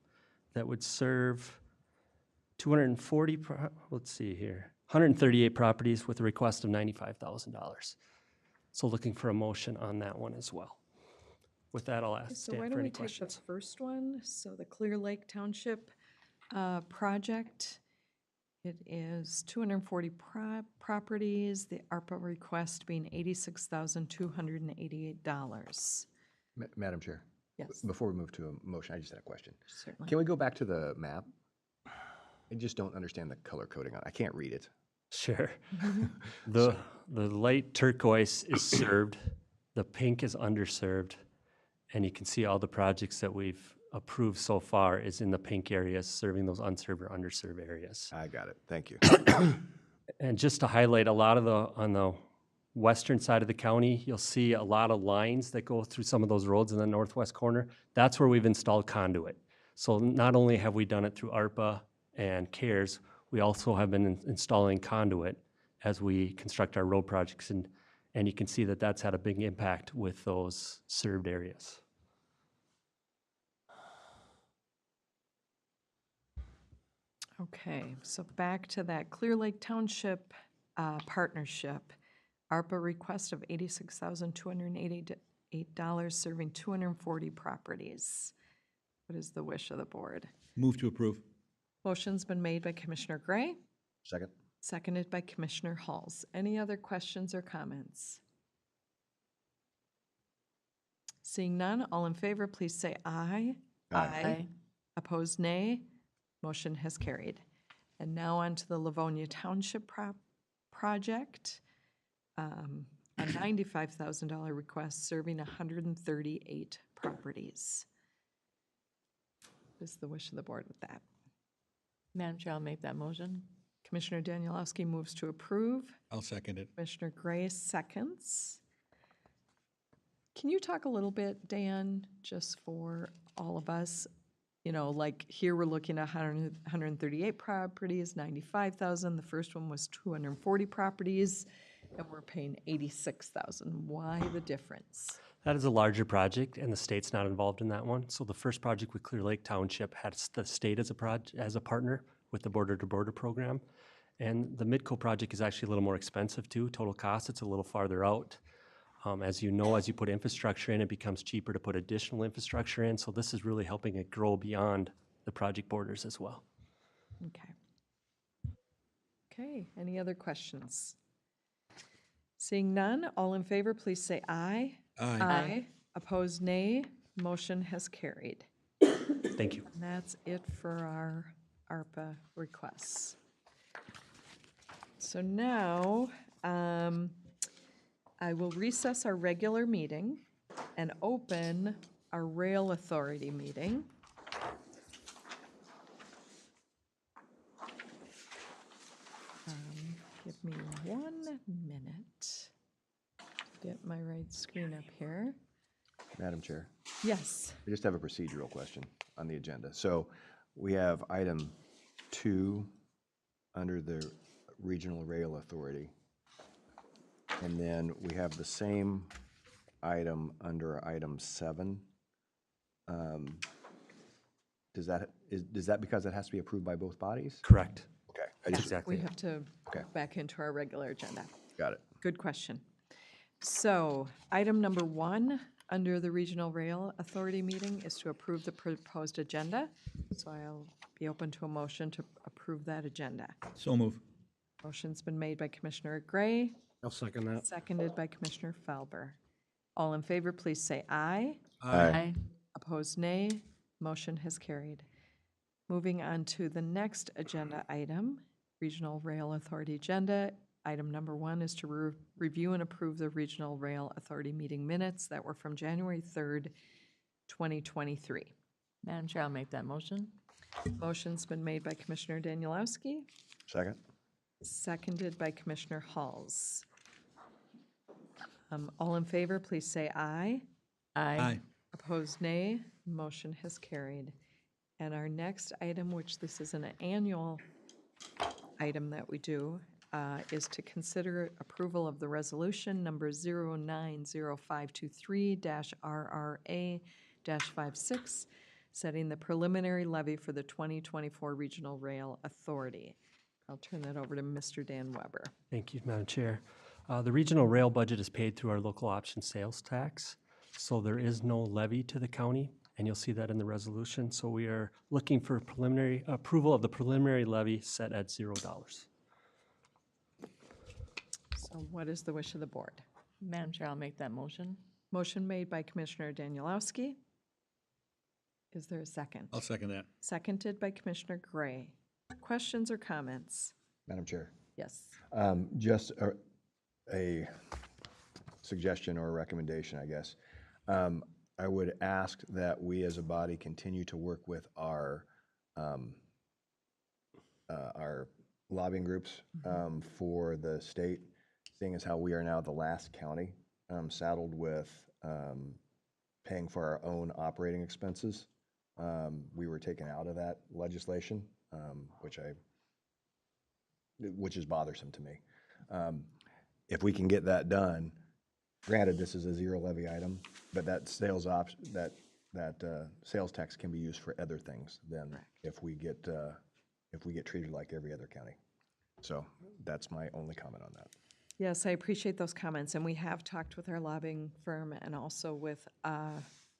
that would serve 240, let's see here, 138 properties with a request of $95,000. So looking for a motion on that one as well. With that, I'll ask So staff why for don't we any take the questions. first one? So the Clear Lake Township project. It is 240 properties, the ARPA request being $86,288. Madam Chair? Yes. Before we move to a motion, I just had a question. Certainly. Can we go back to the map? I just don't understand the color coding on it. I can't read it. Sure. The light turquoise is served, the pink is underserved, and you can see all the projects that we've approved so far is in the pink areas, serving those unserved or underserved areas. I got it. Thank you. And just to highlight a lot of on the western side of the county, you'll see a lot of lines that go through some of those roads in the northwest corner. That's where we've installed conduit. So not only have we done it through ARPA and CARES, we also have been installing conduit as we construct our road projects. And you can see that that's had a big impact with those served areas. Okay, so back to that Clear Lake Township partnership. ARPA request of $86,288, serving 240 properties. What is the wish of the board? Move to approve. Motion's been made by Commissioner Gray, Second? seconded by Commissioner Halls. Any other questions or comments? Seeing none, all in favor, please say aye. Aye. Opposed, nay. Motion has carried. And now on to the Livonia Township project. A $95,000 request serving 138 properties. What is the wish of the board with that? Madam Chair, I'll make that motion. Commissioner Danielowski moves to approve. I'll second it. Commissioner Gray seconds. Can you talk a little bit, Dan, just for all of us? You know, like here we're looking at 138 properties, 95,000. The first one was 240 properties, and we're paying 86,000. Why the difference? That is a larger project, and the state's not involved in that one. So the first project with Clear Lake Township had the state as a partner with the border-to-border program. And the Midco project is actually a little more expensive too. Total cost, it's a little farther out. As you know, as you put infrastructure in, it becomes cheaper to put additional infrastructure in. So this is really helping it grow beyond the project borders as well. Okay. Okay, any other questions? Seeing none, all in favor, please say aye. Aye. Opposed, nay. Motion has carried. Thank you. And that's it for our ARPA requests. So now, I will recess our regular meeting and open our Rail Authority meeting. Give me 1 minute. Get my right screen up here. Madam Chair, Yes. I just have a procedural question on the agenda. So we have item 2 under the Regional Rail Authority. And then we have the same item under item 7. Is that because it has to be approved by both bodies? Correct. Okay, That's exactly We it. have to Okay. go back into our regular agenda. got it. Good question. So, item number 1 under the Regional Rail Authority meeting is to approve the proposed agenda. So I'll be open to a motion to approve that agenda. So move. Motion's been made by Commissioner Gray, I'll second that. seconded by Commissioner Felber. All in favor, please say aye. Aye. Opposed, nay. Motion has carried. Moving on to the next agenda item, Regional Rail Authority agenda. Item number 1 is to review and approve the Regional Rail Authority meeting minutes that were from January 3rd, 2023. Madam Chair, I'll make that motion. Motion's been made by Commissioner Danielowski, Second? seconded by Commissioner Halls. All in favor, please say aye. Aye. Opposed, nay. Motion has carried. And our next item, which this is an annual item that we do, is to consider approval of the resolution number 090523-RRA-56, setting the preliminary levy for the 2024 Regional Rail Authority. I'll turn that over to Mr. Dan Weber. Thank you, Madam Chair. The regional rail budget is paid through our local option sales tax, so there is no levy to the county, and you'll see that in the resolution. So we are looking for preliminary approval of the preliminary levy set at $0. So what is the wish of the board? Madam Chair, I'll make that motion. Motion made by Commissioner Danielowski. Is there a second? I'll second that. Seconded by Commissioner Gray. Questions or comments? Madam Chair, Yes. just a suggestion or a recommendation, I guess. I would ask that we as a body continue to work with our lobbying groups for the state, seeing as how we are now the last county saddled with paying for our own operating expenses. We were taken out of that legislation, which is bothersome to me. If we can get that done, granted, this is a zero levy item, but that sales sales tax can be used for other things than if we get treated like every other county. So that's my only comment on that. Yes, I appreciate those comments, and we have talked with our lobbying firm and also with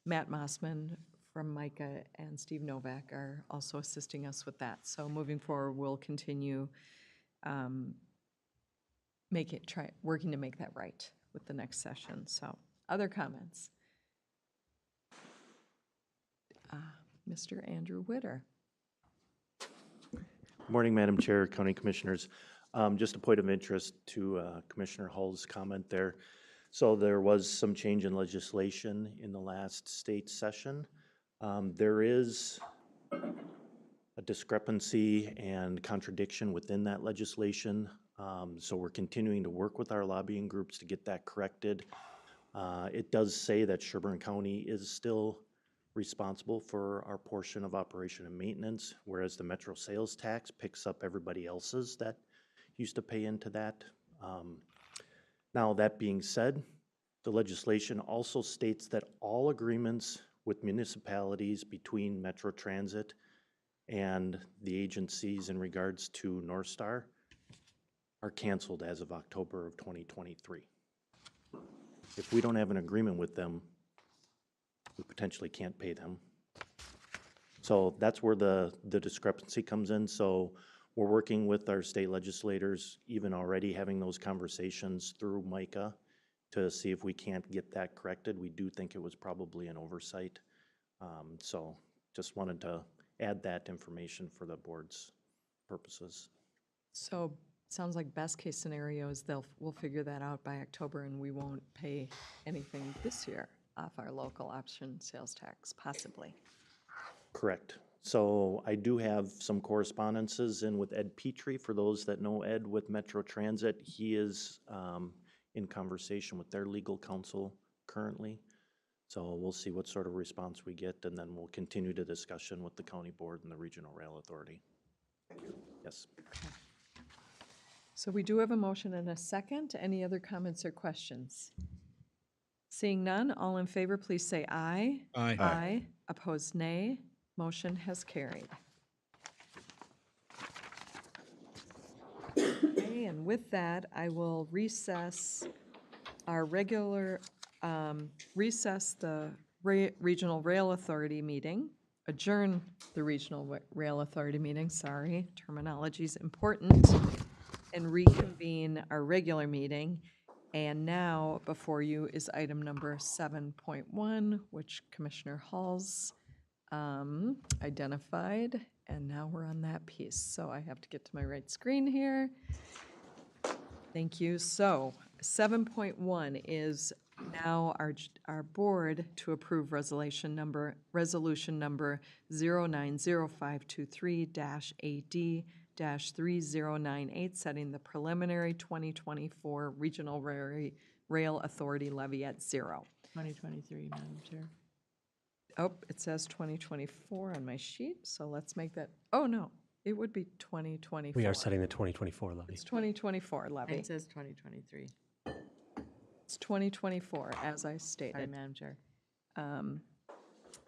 Matt Mossman from MICA, and Steve Novak are also assisting us with that. So moving forward, we'll continue working to make that right with the next session. So other comments? Mr. Andrew Witter. Morning, Madam Chair, County Commissioners. Just a point of interest to Commissioner Hull's comment there. So there was some change in legislation in the last state session. There is a discrepancy and contradiction within that legislation. So we're continuing to work with our lobbying groups to get that corrected. It does say that Sherburne County is still responsible for our portion of operation and maintenance, whereas the metro sales tax picks up everybody else's that used to pay into that. Now, that being said, the legislation also states that all agreements with municipalities between Metro Transit and the agencies in regards to North Star are canceled as of October of 2023. If we don't have an agreement with them, we potentially can't pay them. So that's where the discrepancy comes in. So we're working with our state legislators, even already having those conversations through MICA to see if we can't get that corrected. We do think it was probably an oversight. So just wanted to add that information for the board's purposes. So sounds like best case scenario is we'll figure that out by October and we won't pay anything this year off our local option sales tax, possibly. Correct. So I do have some correspondences in with Ed Petrie. For those that know Ed with Metro Transit, he is in conversation with their legal counsel currently. So we'll see what sort of response we get, and then we'll continue the discussion with the county board and the regional rail authority. Yes. So we do have a motion and a second. Any other comments or questions? Seeing none, all in favor, please say aye. Aye. Aye. Opposed, nay. Motion has carried. Okay, and with that, I will recess our regular, recess the Regional Rail Authority meeting, adjourn the Regional Rail Authority meeting, sorry, terminology is important, and reconvene our regular meeting. And now before you is item number 7.1, which Commissioner Hall's identified. And now we're on that piece. So I have to get to my right screen here. Thank you. So 7.1 is now our board to approve resolution number 090523-AD-3098, setting the preliminary 2024 Regional Rail Authority levy at 0. 2023, Madam Chair. Oh, it says 2024 on my sheet, so let's make that, oh, no, it would be 2024. We are setting the 2024 levy. It's 2024 levy. It says 2023. It's 2024, as I Sorry, stated. Madam Chair.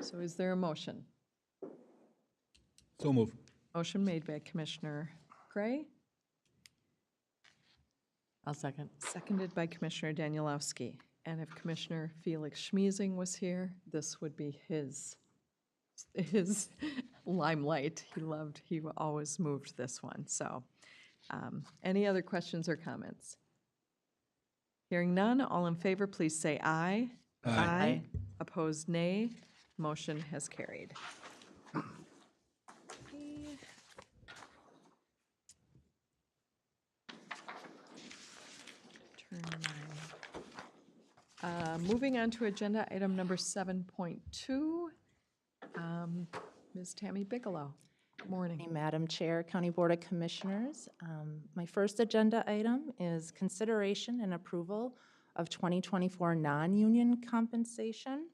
So is there a motion? So move. Motion made by Commissioner Gray, I'll second. seconded by Commissioner Danielowski. And if Commissioner Felix Schmiesing was here, this would be his limelight. He always moved this one. So any other questions or comments? Hearing none, all in favor, please say aye. Aye. Opposed, nay. Motion has carried. Turn moving on to agenda item number 7.2, Ms. Tammy Bigelow. Good morning. Hey, Madam Chair, County Board of Commissioners. My first agenda item is consideration and approval of 2024 non-union compensation.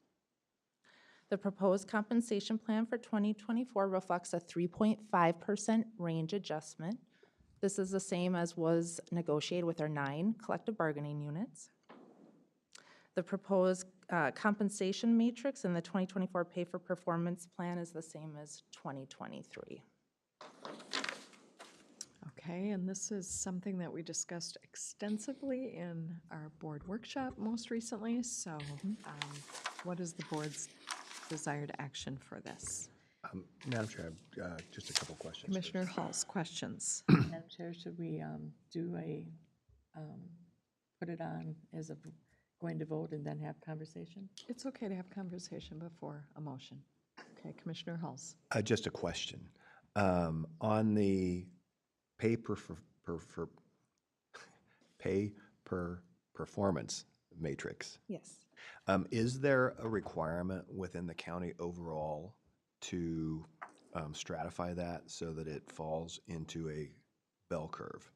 The proposed compensation plan for 2024 reflects a 3.5% range adjustment. This is the same as was negotiated with our 9 collective bargaining units. The proposed compensation matrix in the 2024 pay for performance plan is the same as 2023. Okay, and this is something that we discussed extensively in our board workshop most recently. So what is the board's desired action for this? Madam Chair, I have just a couple questions. Commissioner Hall's questions. Madam Chair, should we put it on as a going to vote and then have conversation? It's okay to have conversation before a motion. Okay, Commissioner Halls. Just a question. On the pay per performance matrix, Yes. is there a requirement within the county overall to stratify that so that it falls into a bell curve,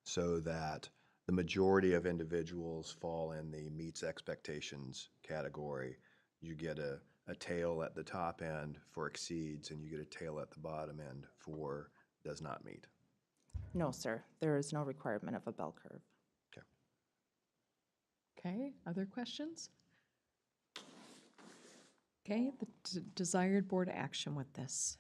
so that the majority of individuals fall in the meets expectations category? You get a tail at the top end for exceeds, and you get a tail at the bottom end for does not meet? No, sir. There is no requirement of a bell curve. Okay. Okay, other questions? Okay, the desired board action with this.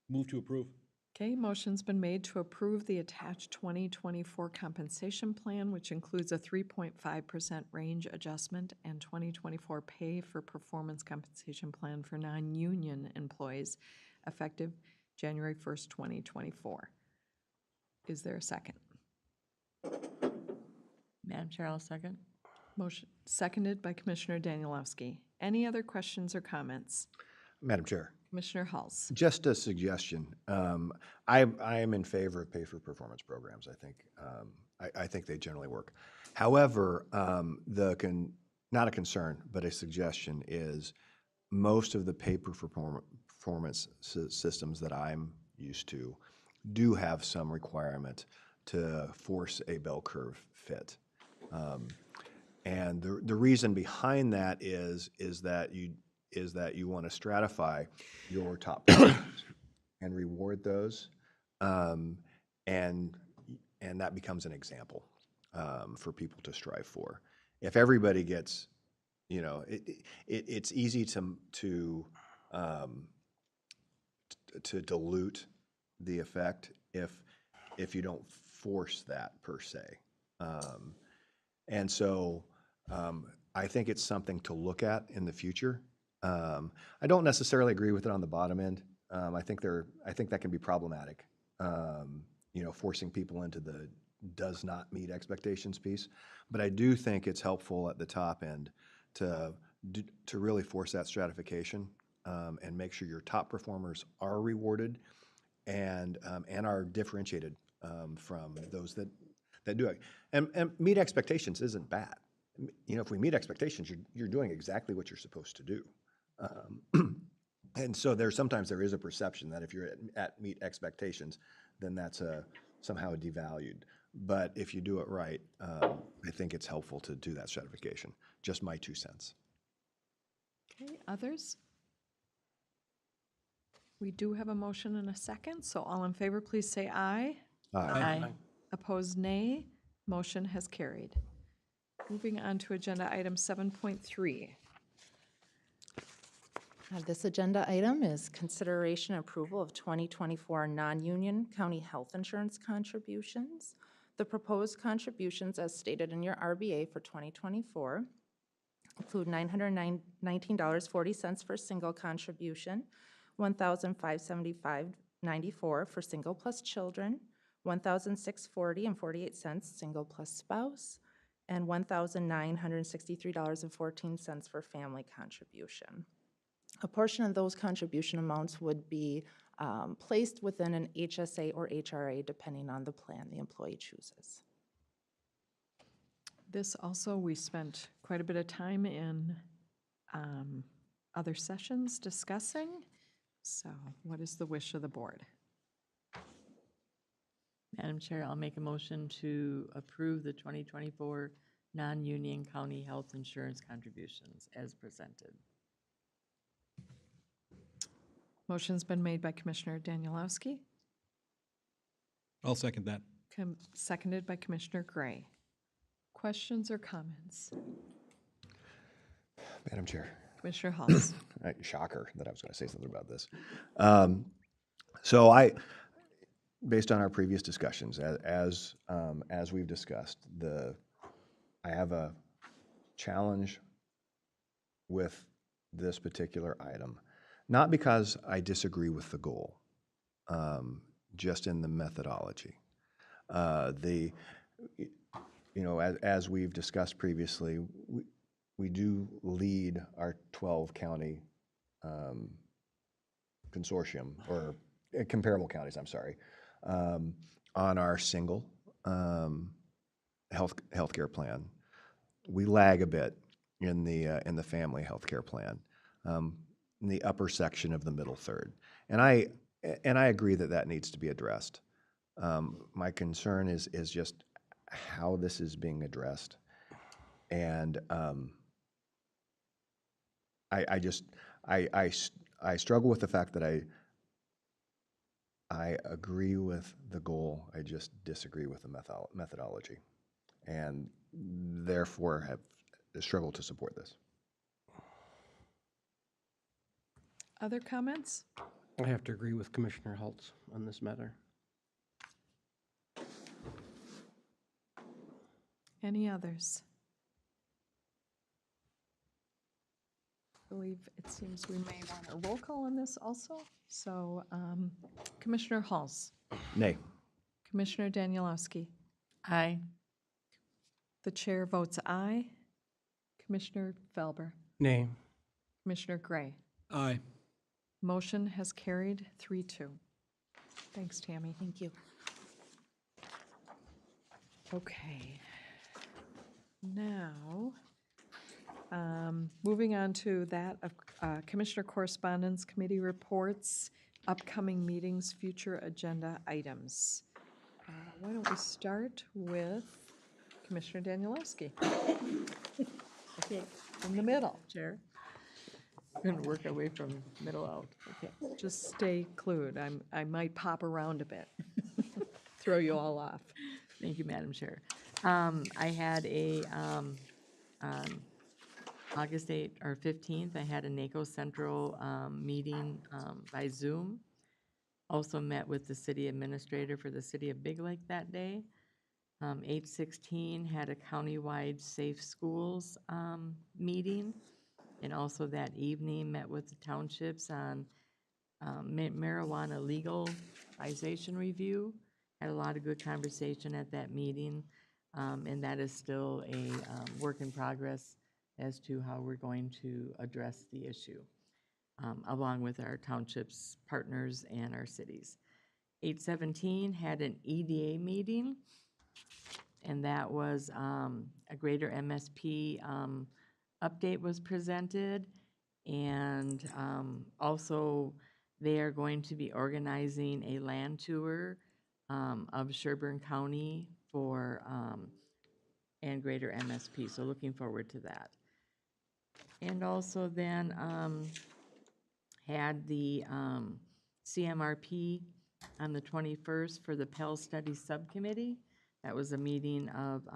Move to approve. Okay, motion's been made to approve the attached 2024 compensation plan, which includes a 3.5% range adjustment and 2024 pay for performance compensation plan for non-union employees effective January 1st, 2024. Is there a second? Madam Chair, I'll second. Motion seconded by Commissioner Danielowski. Any other questions or comments? Madam Chair, Commissioner Halls. just a suggestion. I am in favor of pay for performance programs. I think they generally work. However, not a concern, but a suggestion is most of the pay for performance systems that I'm used to do have some requirement to force a bell curve fit. And the reason behind that is that you want to stratify your top performers and reward those, and that becomes an example for people to strive for. If everybody gets, it's easy to dilute the effect if you don't force that per se. And so I think it's something to look at in the future. I don't necessarily agree with it on the bottom end. I think that can be problematic forcing people into the does not meet expectations piece. But I do think it's helpful at the top end to really force that stratification and make sure your top performers are rewarded and are differentiated from those that do it. And meet expectations isn't bad. If we meet expectations, you're doing exactly what you're supposed to do. And so sometimes there is a perception that if you're at meet expectations, then that's somehow devalued. But if you do it right, I think it's helpful to do that stratification. Just my 2 cents. Okay, others? We do have a motion and a second, so all in favor, please say aye. Aye. Opposed, nay. Motion has carried. Moving on to agenda item 7.3. This agenda item is consideration and approval of 2024 non-union county health insurance contributions. The proposed contributions, as stated in your RBA for 2024, include $919.40 for single contribution, $1,575.94 for single plus children, $1,640.48 single plus spouse, and $1,963.14 for family contribution. A portion of those contribution amounts would be placed within an HSA or HRA, depending on the plan the employee chooses. This also, we spent quite a bit of time in other sessions discussing. So what is the wish of the board? Madam Chair, I'll make a motion to approve the 2024 non-union county health insurance contributions as presented. Motion's been made by Commissioner Danielowski, I'll second that. seconded by Commissioner Gray. Questions or comments? Madam Chair. Commissioner Halls. Shocker that I was going to say something about this. Based on our previous discussions, as we've discussed, I have a challenge with this particular item, not because I disagree with the goal, just in the methodology. As we've discussed previously, we do lead our 12 county consortium, or comparable counties, I'm sorry, on our single healthcare plan. We lag a bit in the family healthcare plan, in the upper section of the middle third, and I agree that needs to be addressed. My concern is just how this is being addressed, and I struggle with the fact that I agree with the goal, I just disagree with the methodology, and therefore have struggled to support this. Other comments? I have to agree with Commissioner Haltz on this matter. Any others? I believe it seems we may want a roll call on this also. So Commissioner Halls. Nay. Commissioner Danielowski. Aye. The chair votes aye. Commissioner Felber. Nay. Commissioner Gray. Aye. Motion has carried 3-2. Thanks, Tammy. Thank you. Okay. Now, moving on to that of Commissioner Correspondence Committee reports, upcoming meetings, future agenda items. Why don't we start with Commissioner Danielowski? Okay, In the middle. Chair. We're going to work our way from middle out. Okay. Just stay clued. I might pop around a bit. Throw you all off. Thank you, Madam Chair. I had on August 8th or 15th, I had a NACO Central meeting by Zoom. Also met with the city administrator for the city of Big Lake that day. 8/16 had a countywide safe schools meeting. And also that evening met with the townships on marijuana legalization review Had a lot of good conversation at that meeting, and that is still a work in progress as to how we're going to address the issue, along with our townships, partners, and our cities. 817 had an EDA meeting, and that was a greater MSP update was presented, and also they are going to be organizing a land tour of Sherburne County for and greater MSP, so looking forward to that. And also then had the CMRP on the 21st for the Pell Study Subcommittee. That was a meeting of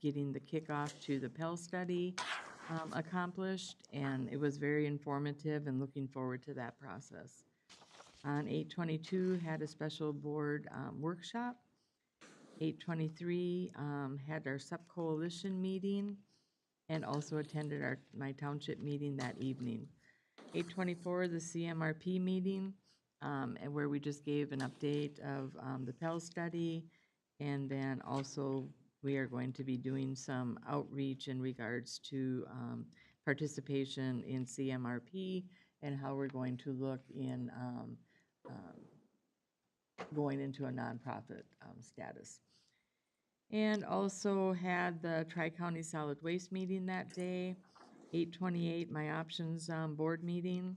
getting the kickoff to the Pell Study accomplished, and it was very informative and looking forward to that process. On 8/22, had a special board workshop. 8/23, had our sub-coalition meeting and also attended my township meeting that evening. 8/24, the CMRP meeting, and where we just gave an update of the Pell study. And then also, we are going to be doing some outreach in regards to participation in CMRP and how we're going to look in going into a nonprofit status. And also had the Tri-County Solid Waste meeting that day. 8/28, my options board meeting.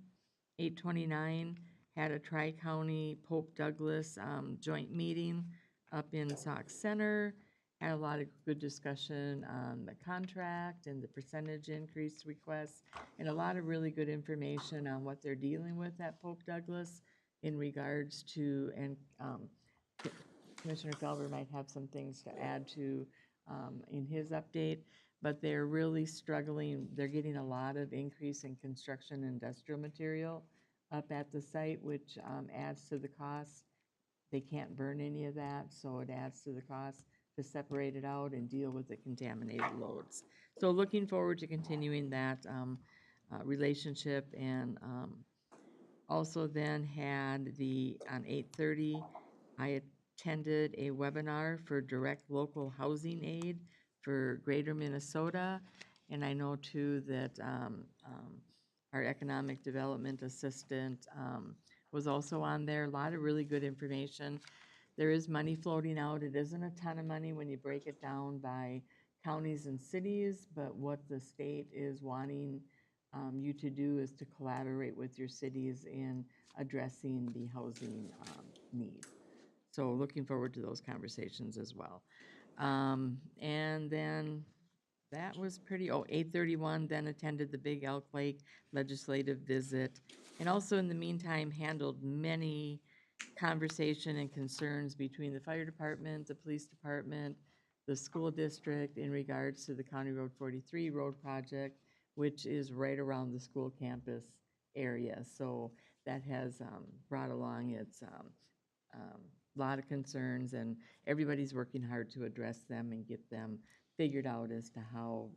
8/29, had a Tri-County Pope Douglas joint meeting up in Sauk Center. Had a lot of good discussion on the contract and the percentage increase requests, and a lot of really good information on what they're dealing with at Pope Douglas in regards to, and Commissioner Felber might have some things to add to in his update, but they're really struggling. They're getting a lot of increase in construction industrial material up at the site, which adds to the cost. They can't burn any of that, so it adds to the cost to separate it out and deal with the contaminated loads. So looking forward to continuing that relationship, and also then had on 8/30, I attended a webinar for direct local housing aid for Greater Minnesota, and I know too that our economic development assistant was also on there. A lot of really good information. There is money floating out. It isn't a ton of money when you break it down by counties and cities, but what the state is wanting you to do is to collaborate with your cities in addressing the housing need. So looking forward to those conversations as well. And then that was 8/31, then attended the Big Elk Lake legislative visit. And also in the meantime, handled many conversation and concerns between the fire department, the police department, the school district in regards to the County Road 43 road project, which is right around the school campus area. So that has brought along its lot of concerns, and everybody's working hard to address them and get them figured out as to how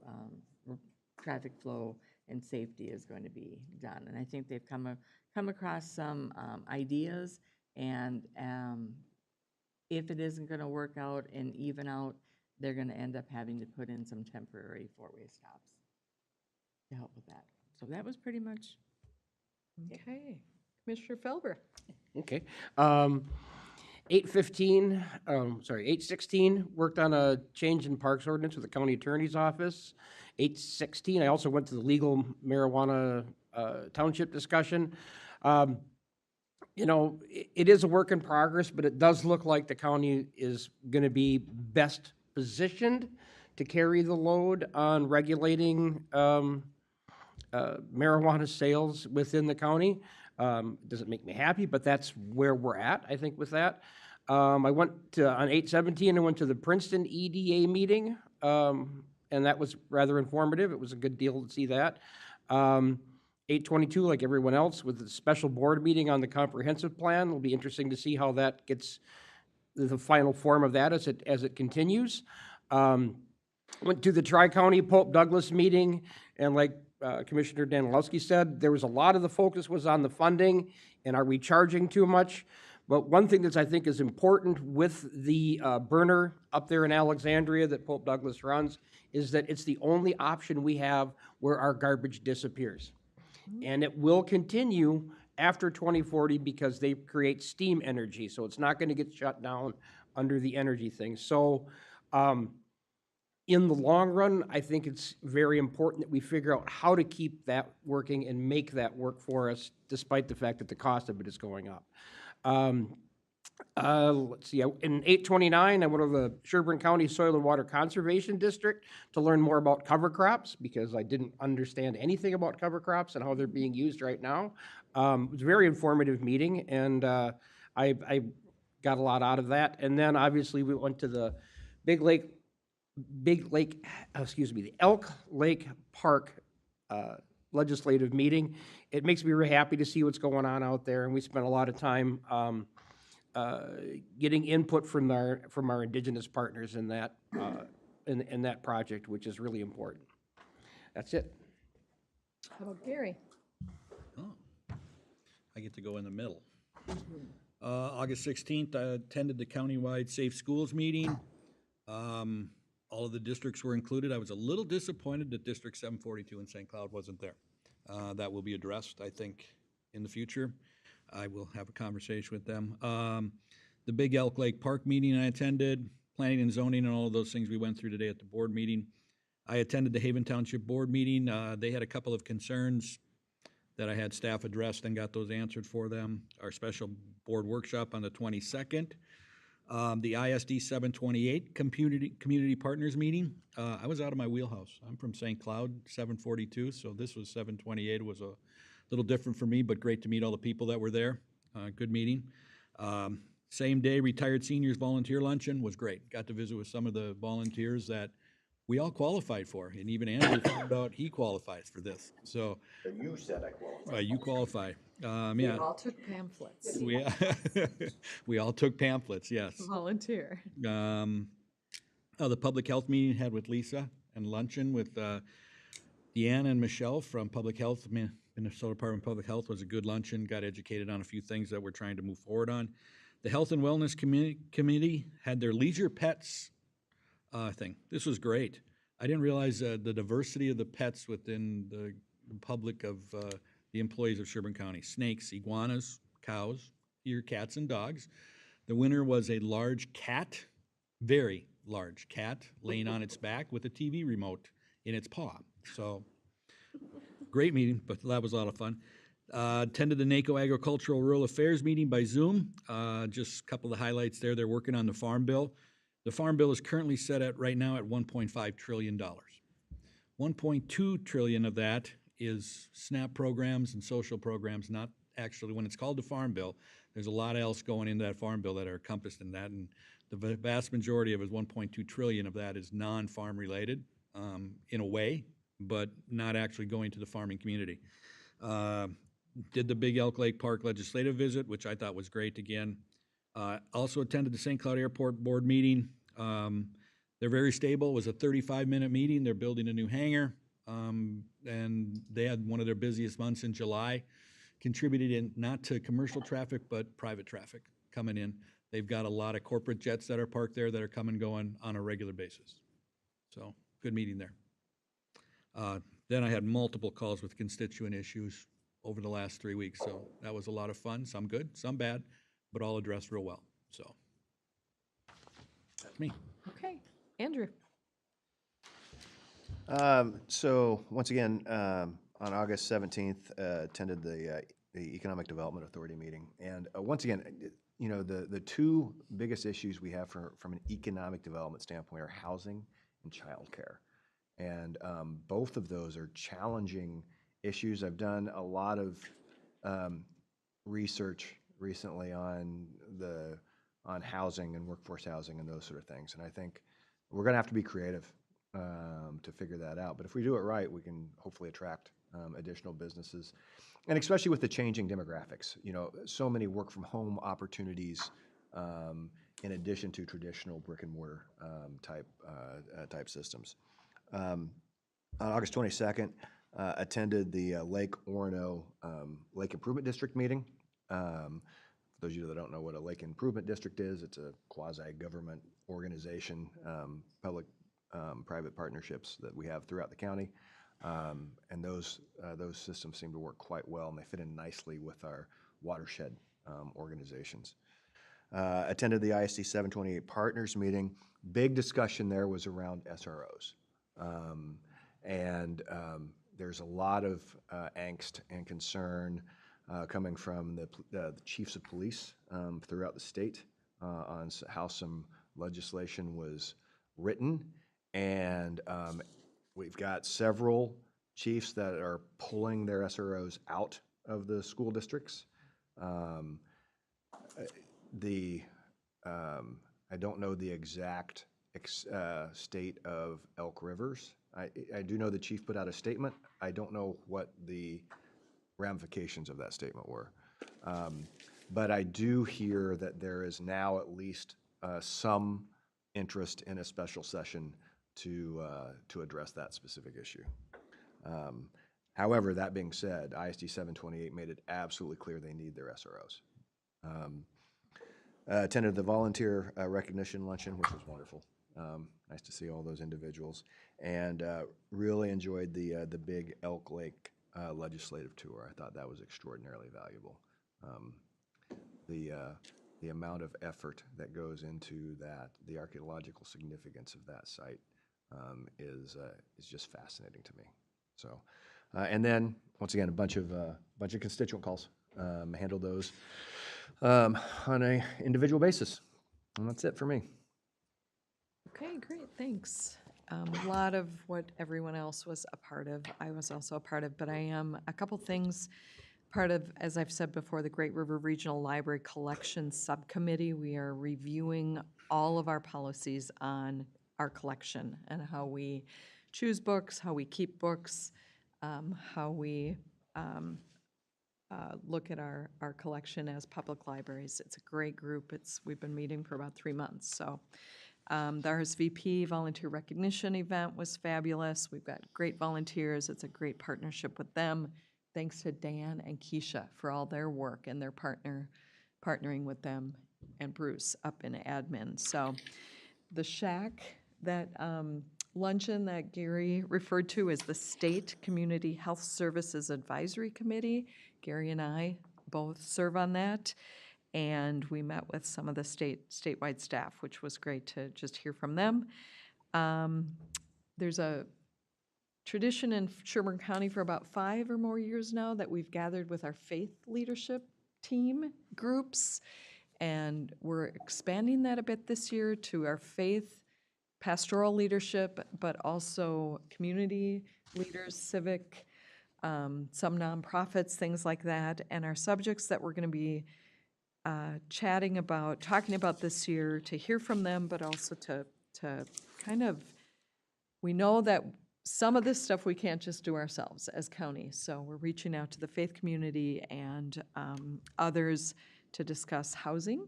traffic flow and safety is going to be done. And I think they've come across some ideas, and if it isn't going to work out and even out, they're going to end up having to put in some temporary four-way stops to help with that. So that was pretty much Okay. Commissioner Felber? Okay. 816, worked on a change in parks ordinance with the county attorney's office. 816, I also went to the legal marijuana township discussion. You know, it is a work in progress, but it does look like the county is going to be best positioned to carry the load on regulating marijuana sales within the county. Doesn't make me happy, but that's where we're at, I think, with that. I went to, on 8/17, I went to the Princeton EDA meeting, and that was rather informative. It was a good deal to see that. 8/22, like everyone else, with the special board meeting on the comprehensive plan. It'll be interesting to see how that gets, the final form of that as it continues. Went to the Tri-County Pope Douglas meeting, and like Commissioner Danilowski said, there was a lot of the focus was on the funding and are we charging too much? But one thing that I think is important with the burner up there in Alexandria that Pope Douglas runs is that it's the only option we have where our garbage disappears. And it will continue after 2040 because they create steam energy, so it's not gonna get shut down under the energy thing. So, in the long run, I think it's very important that we figure out how to keep that working and make that work for us, despite the fact that the cost of it is going up. Let's see, in 829, I went to the Sherburne County Soil and Water Conservation District to learn more about cover crops, because I didn't understand anything about cover crops and how they're being used right now. It was a very informative meeting, and I got a lot out of that. And then, obviously, we went to the the Elk Lake Park legislative meeting. It makes me very happy to see what's going on out there, and we spent a lot of time getting input from our indigenous partners in that in that project, which is really important. That's it. How about Gary? Oh, I get to go in the middle. August 16th, I attended the countywide Safe Schools meeting. All of the districts were included. I was a little disappointed that District 742 in St. Cloud wasn't there. That will be addressed, I think, in the future. I will have a conversation with them. The big Elk Lake Park meeting I attended, planning and zoning and all of those things we went through today at the board meeting. I attended the Haven Township Board meeting. They had a couple of concerns that I had staff addressed and got those answered for them. Our special board workshop on the 22nd. The ISD 728 community partners meeting. I was out of my wheelhouse. I'm from St. Cloud, 742, so this was 728. It was a little different for me, but great to meet all the people that were there. Good meeting. Same day, retired seniors volunteer luncheon was great. Got to visit with some of the volunteers that we all qualified for, and even Andrew found out he qualifies for this. So You said I qualify. you qualify. We Yeah. all took pamphlets. We all took pamphlets, yes. Volunteer. The public health meeting had with Lisa and luncheon with Deanna and Michelle from Public Health. Minnesota Department of Public Health was a good luncheon, got educated on a few things that we're trying to move forward on. The Health and Wellness Committee had their leisure pets thing. This was great. I didn't realize the diversity of the pets within the public of the employees of Sherburne County. Snakes, iguanas, cows, here cats and dogs. The winner was a large cat, very large cat, laying on its back with a TV remote in its paw. So, great meeting, but that was a lot of fun. Attended the NACO Agricultural Rural Affairs meeting by Zoom. Just a couple of highlights there. They're working on the Farm Bill. The Farm Bill is currently set at, right now, at $1.5 trillion. $1.2 trillion of that is SNAP programs and social programs, not actually, when it's called the Farm Bill, there's a lot else going into that Farm Bill that are encompassed in that, and the vast majority of it, 1.2 trillion of that, is non-farm related, in a way, but not actually going to the farming community. Did the big Elk Lake Park legislative visit, which I thought was great again. Also attended the St. Cloud Airport Board meeting. They're very stable. It was a 35-minute meeting. They're building a new hangar, and they had one of their busiest months in July. Contributed in not to commercial traffic, but private traffic coming in. They've got a lot of corporate jets that are parked there that are coming and going on a regular basis. So, good meeting there. Then I had multiple calls with constituent issues over the last 3 weeks, so that was a lot of fun. Some good, some bad, but all addressed real well. So, that's me. Okay, Andrew. So once again, on August 17th, attended the Economic Development Authority meeting. And once again, you know, the two biggest issues we have from an economic development standpoint are housing and childcare. And both of those are challenging issues. I've done a lot of research recently on housing and workforce housing and those sort of things. And I think we're going to have to be creative to figure that out. But if we do it right, we can hopefully attract additional businesses. And especially with the changing demographics, you know, so many work from home opportunities in addition to traditional brick and mortar type systems. On August 22nd, attended the Lake Orono Lake Improvement District meeting. For those of you that don't know what a lake improvement district is, it's a quasi-government organization, public-private partnerships that we have throughout the county. And those systems seem to work quite well, and they fit in nicely with our watershed organizations. Attended the ISD 728 Partners meeting. Big discussion there was around SROs. There's a lot of angst and concern coming from the chiefs of police throughout the state on how some legislation was written. And we've got several chiefs that are pulling their SROs out of the school districts. I don't know the exact state of Elk Rivers. I do know the chief put out a statement. I don't know what the ramifications of that statement were. But I do hear that there is now at least some interest in a special session to address that specific issue. However, that being said, ISD 728 made it absolutely clear they need their SROs. Attended the volunteer recognition luncheon, which was wonderful. Nice to see all those individuals, and really enjoyed the big Elk Lake legislative tour. I thought that was extraordinarily valuable. The amount of effort that goes into that, the archaeological significance of that site is just fascinating to me. So, and then once again, a bunch of constituent calls. Handled those on a individual basis, and that's it for me. Okay, great, thanks. A lot of what everyone else was a part of, I was also a part of, but I am a couple things. Part of, as I've said before, the Great River Regional Library Collection Subcommittee. We are reviewing all of our policies on our collection and how we choose books, how we keep books, how we look at our collection as public libraries. It's a great group. We've been meeting for about 3 months, so. The RSVP volunteer recognition event was fabulous. We've got great volunteers. It's a great partnership with them. Thanks to Dan and Keisha for all their work and their partnering with them and Bruce up in admin. So the Shack, that luncheon that Gary referred to is the State Community Health Services Advisory Committee. Gary and I both serve on that. And we met with some of the statewide staff, which was great to just hear from them. There's a tradition in Sherburne County for about 5 or more years now that we've gathered with our faith leadership team groups, and we're expanding that a bit this year to our faith pastoral leadership, but also community leaders, civic, some nonprofits, things like that. And our subjects that we're going to be talking about this year, to hear from them, but also to kind of, we know that some of this stuff we can't just do ourselves as county, so we're reaching out to the faith community and others to discuss housing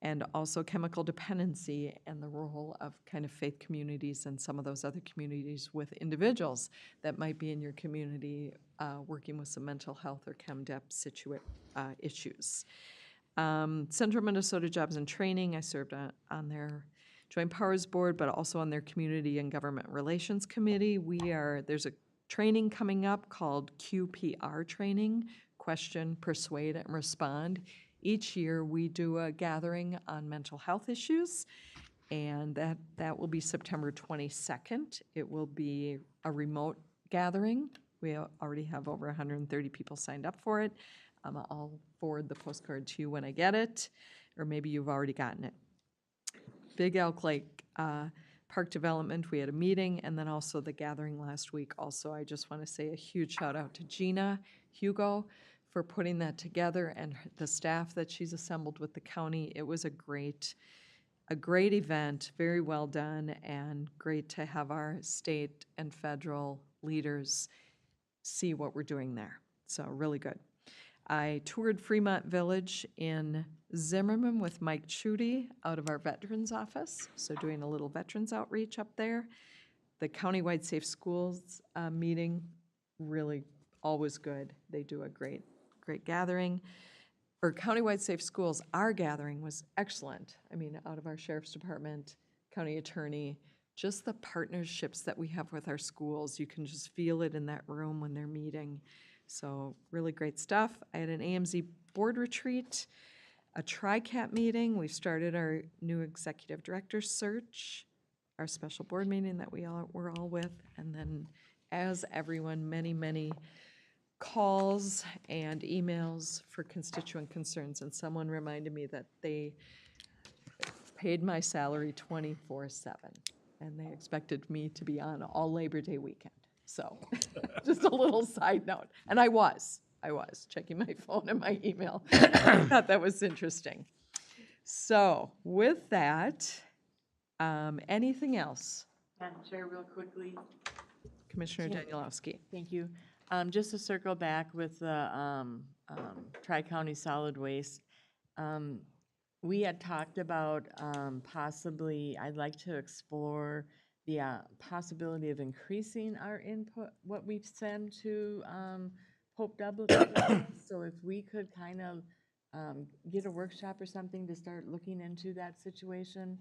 and also chemical dependency and the role of kind of faith communities and some of those other communities with individuals that might be in your community working with some mental health or ChemDep issues. Central Minnesota Jobs and Training, I served on their Joint Powers Board, but also on their Community and Government Relations Committee. There's a training coming up called QPR training, Question, Persuade, and Respond. Each year, we do a gathering on mental health issues, and that will be September 22nd. It will be a remote gathering. We already have over 130 people signed up for it. I'll forward the postcard to you when I get it, or maybe you've already gotten it. Big Elk Lake Park Development, we had a meeting, and then also the gathering last week. Also, I just want to say a huge shout out to Gina Hugo for putting that together and the staff that she's assembled with the county. It was a great event, very well done, and great to have our state and federal leaders see what we're doing there. So really good. I toured Fremont Village in Zimmerman with Mike Chudy out of our Veterans Office, so doing a little veterans outreach up there. The Countywide Safe Schools meeting, really always good. They do a great gathering. or Countywide Safe Schools, our gathering was excellent. I mean, out of our sheriff's department, county attorney, just the partnerships that we have with our schools, you can just feel it in that room when they're meeting. So really great stuff. I had an AMZ board retreat, a TRICAT meeting. We've started our new executive director search, our special board meeting that we're all with, and then as everyone, many calls and emails for constituent concerns. And someone reminded me that they paid my salary 24/7, and they expected me to be on all Labor Day weekend. So, just a little side note. And I was checking my phone and my email. I thought that was interesting. So, with that, anything else? Madam Chair, real quickly, Commissioner Danielowski. thank you. Just to circle back with the Tri-County Solid Waste, we had talked about possibly, I'd like to explore the possibility of increasing our input, what we send to Pope Douglas. So if we could kind of get a workshop or something to start looking into that situation,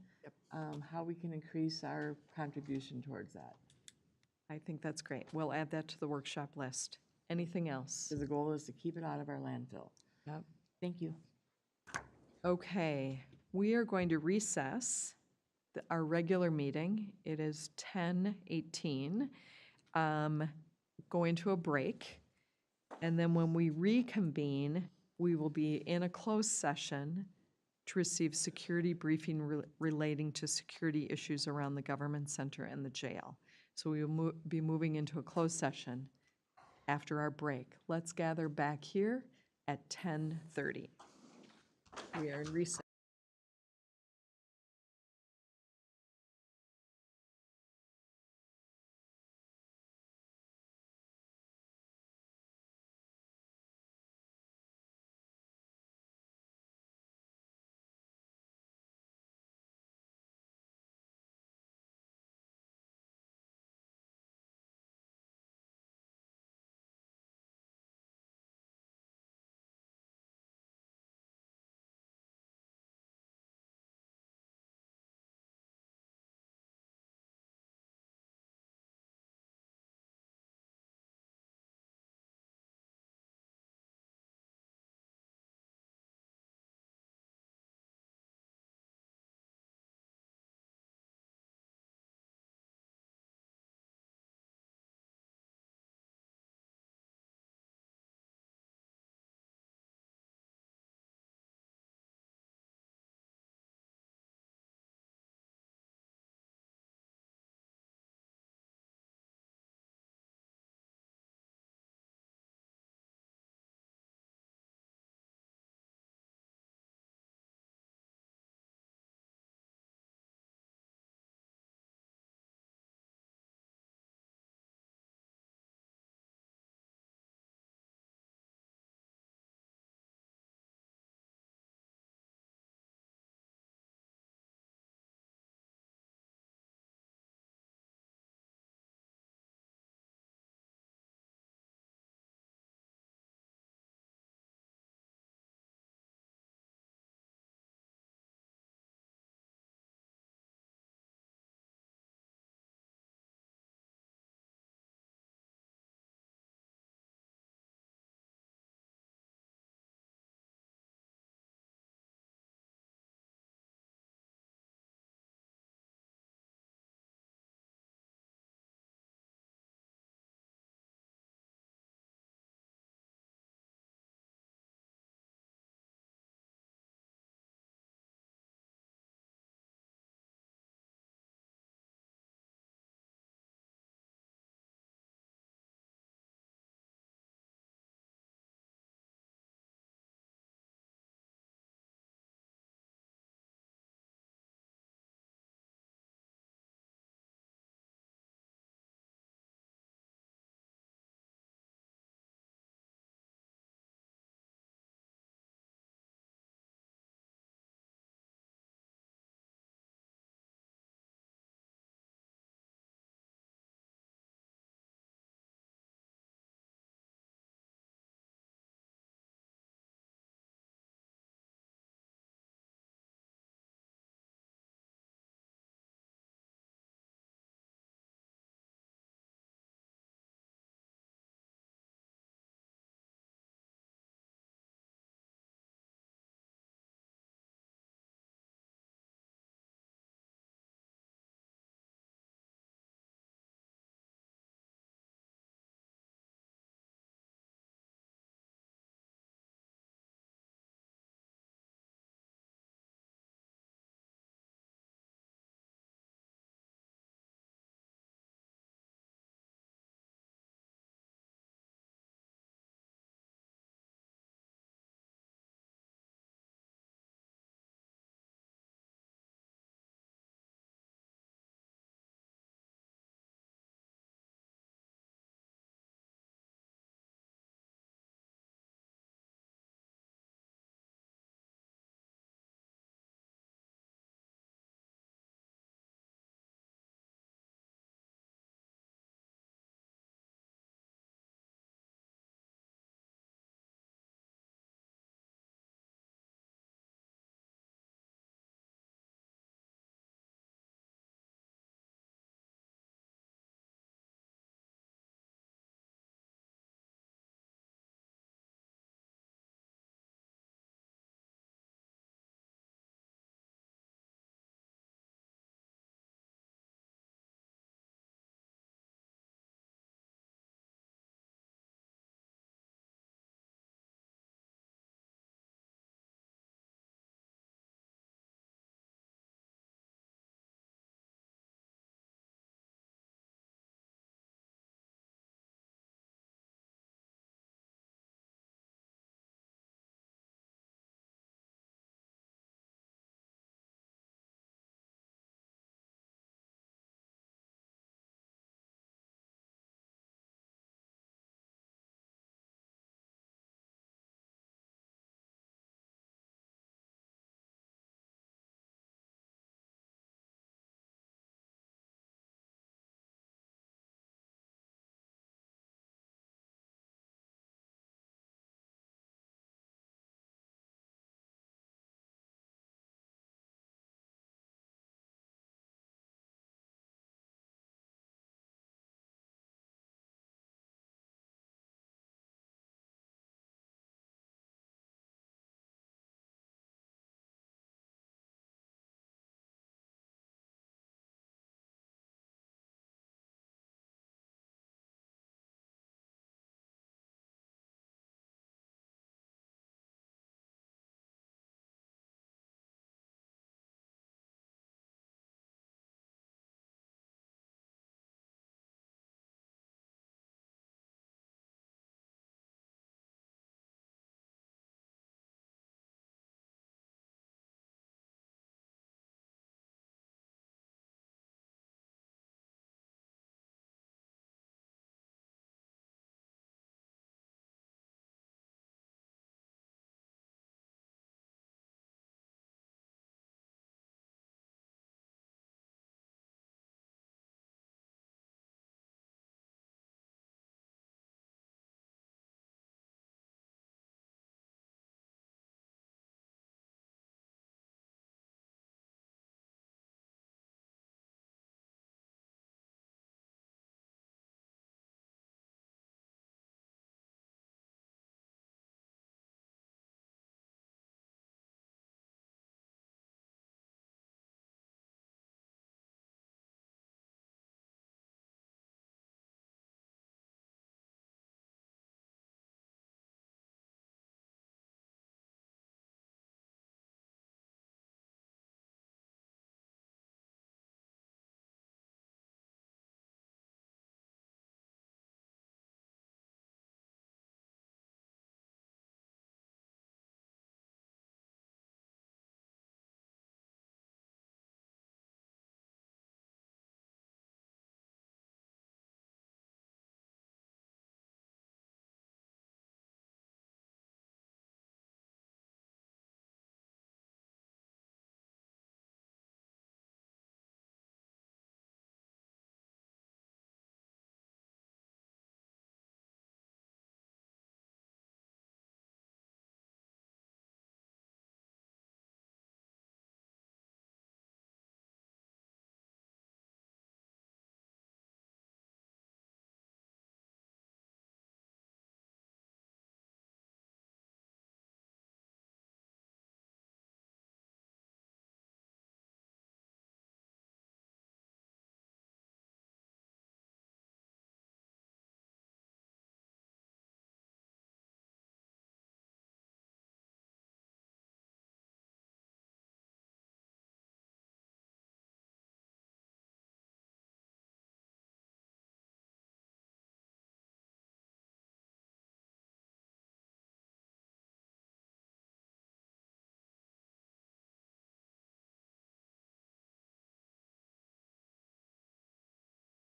how we can increase our contribution towards that. I think that's great. We'll add that to the workshop list. Anything else? So the goal is to keep it out of our landfill. Yep. Thank you. Okay, we are going to recess our regular meeting. It is 10:18. Going to a break. And then when we reconvene, we will be in a closed session to receive security briefing relating to security issues around the government center and the jail. So we will be moving into a closed session after our break. Let's gather back here at 10:30. We are in recess.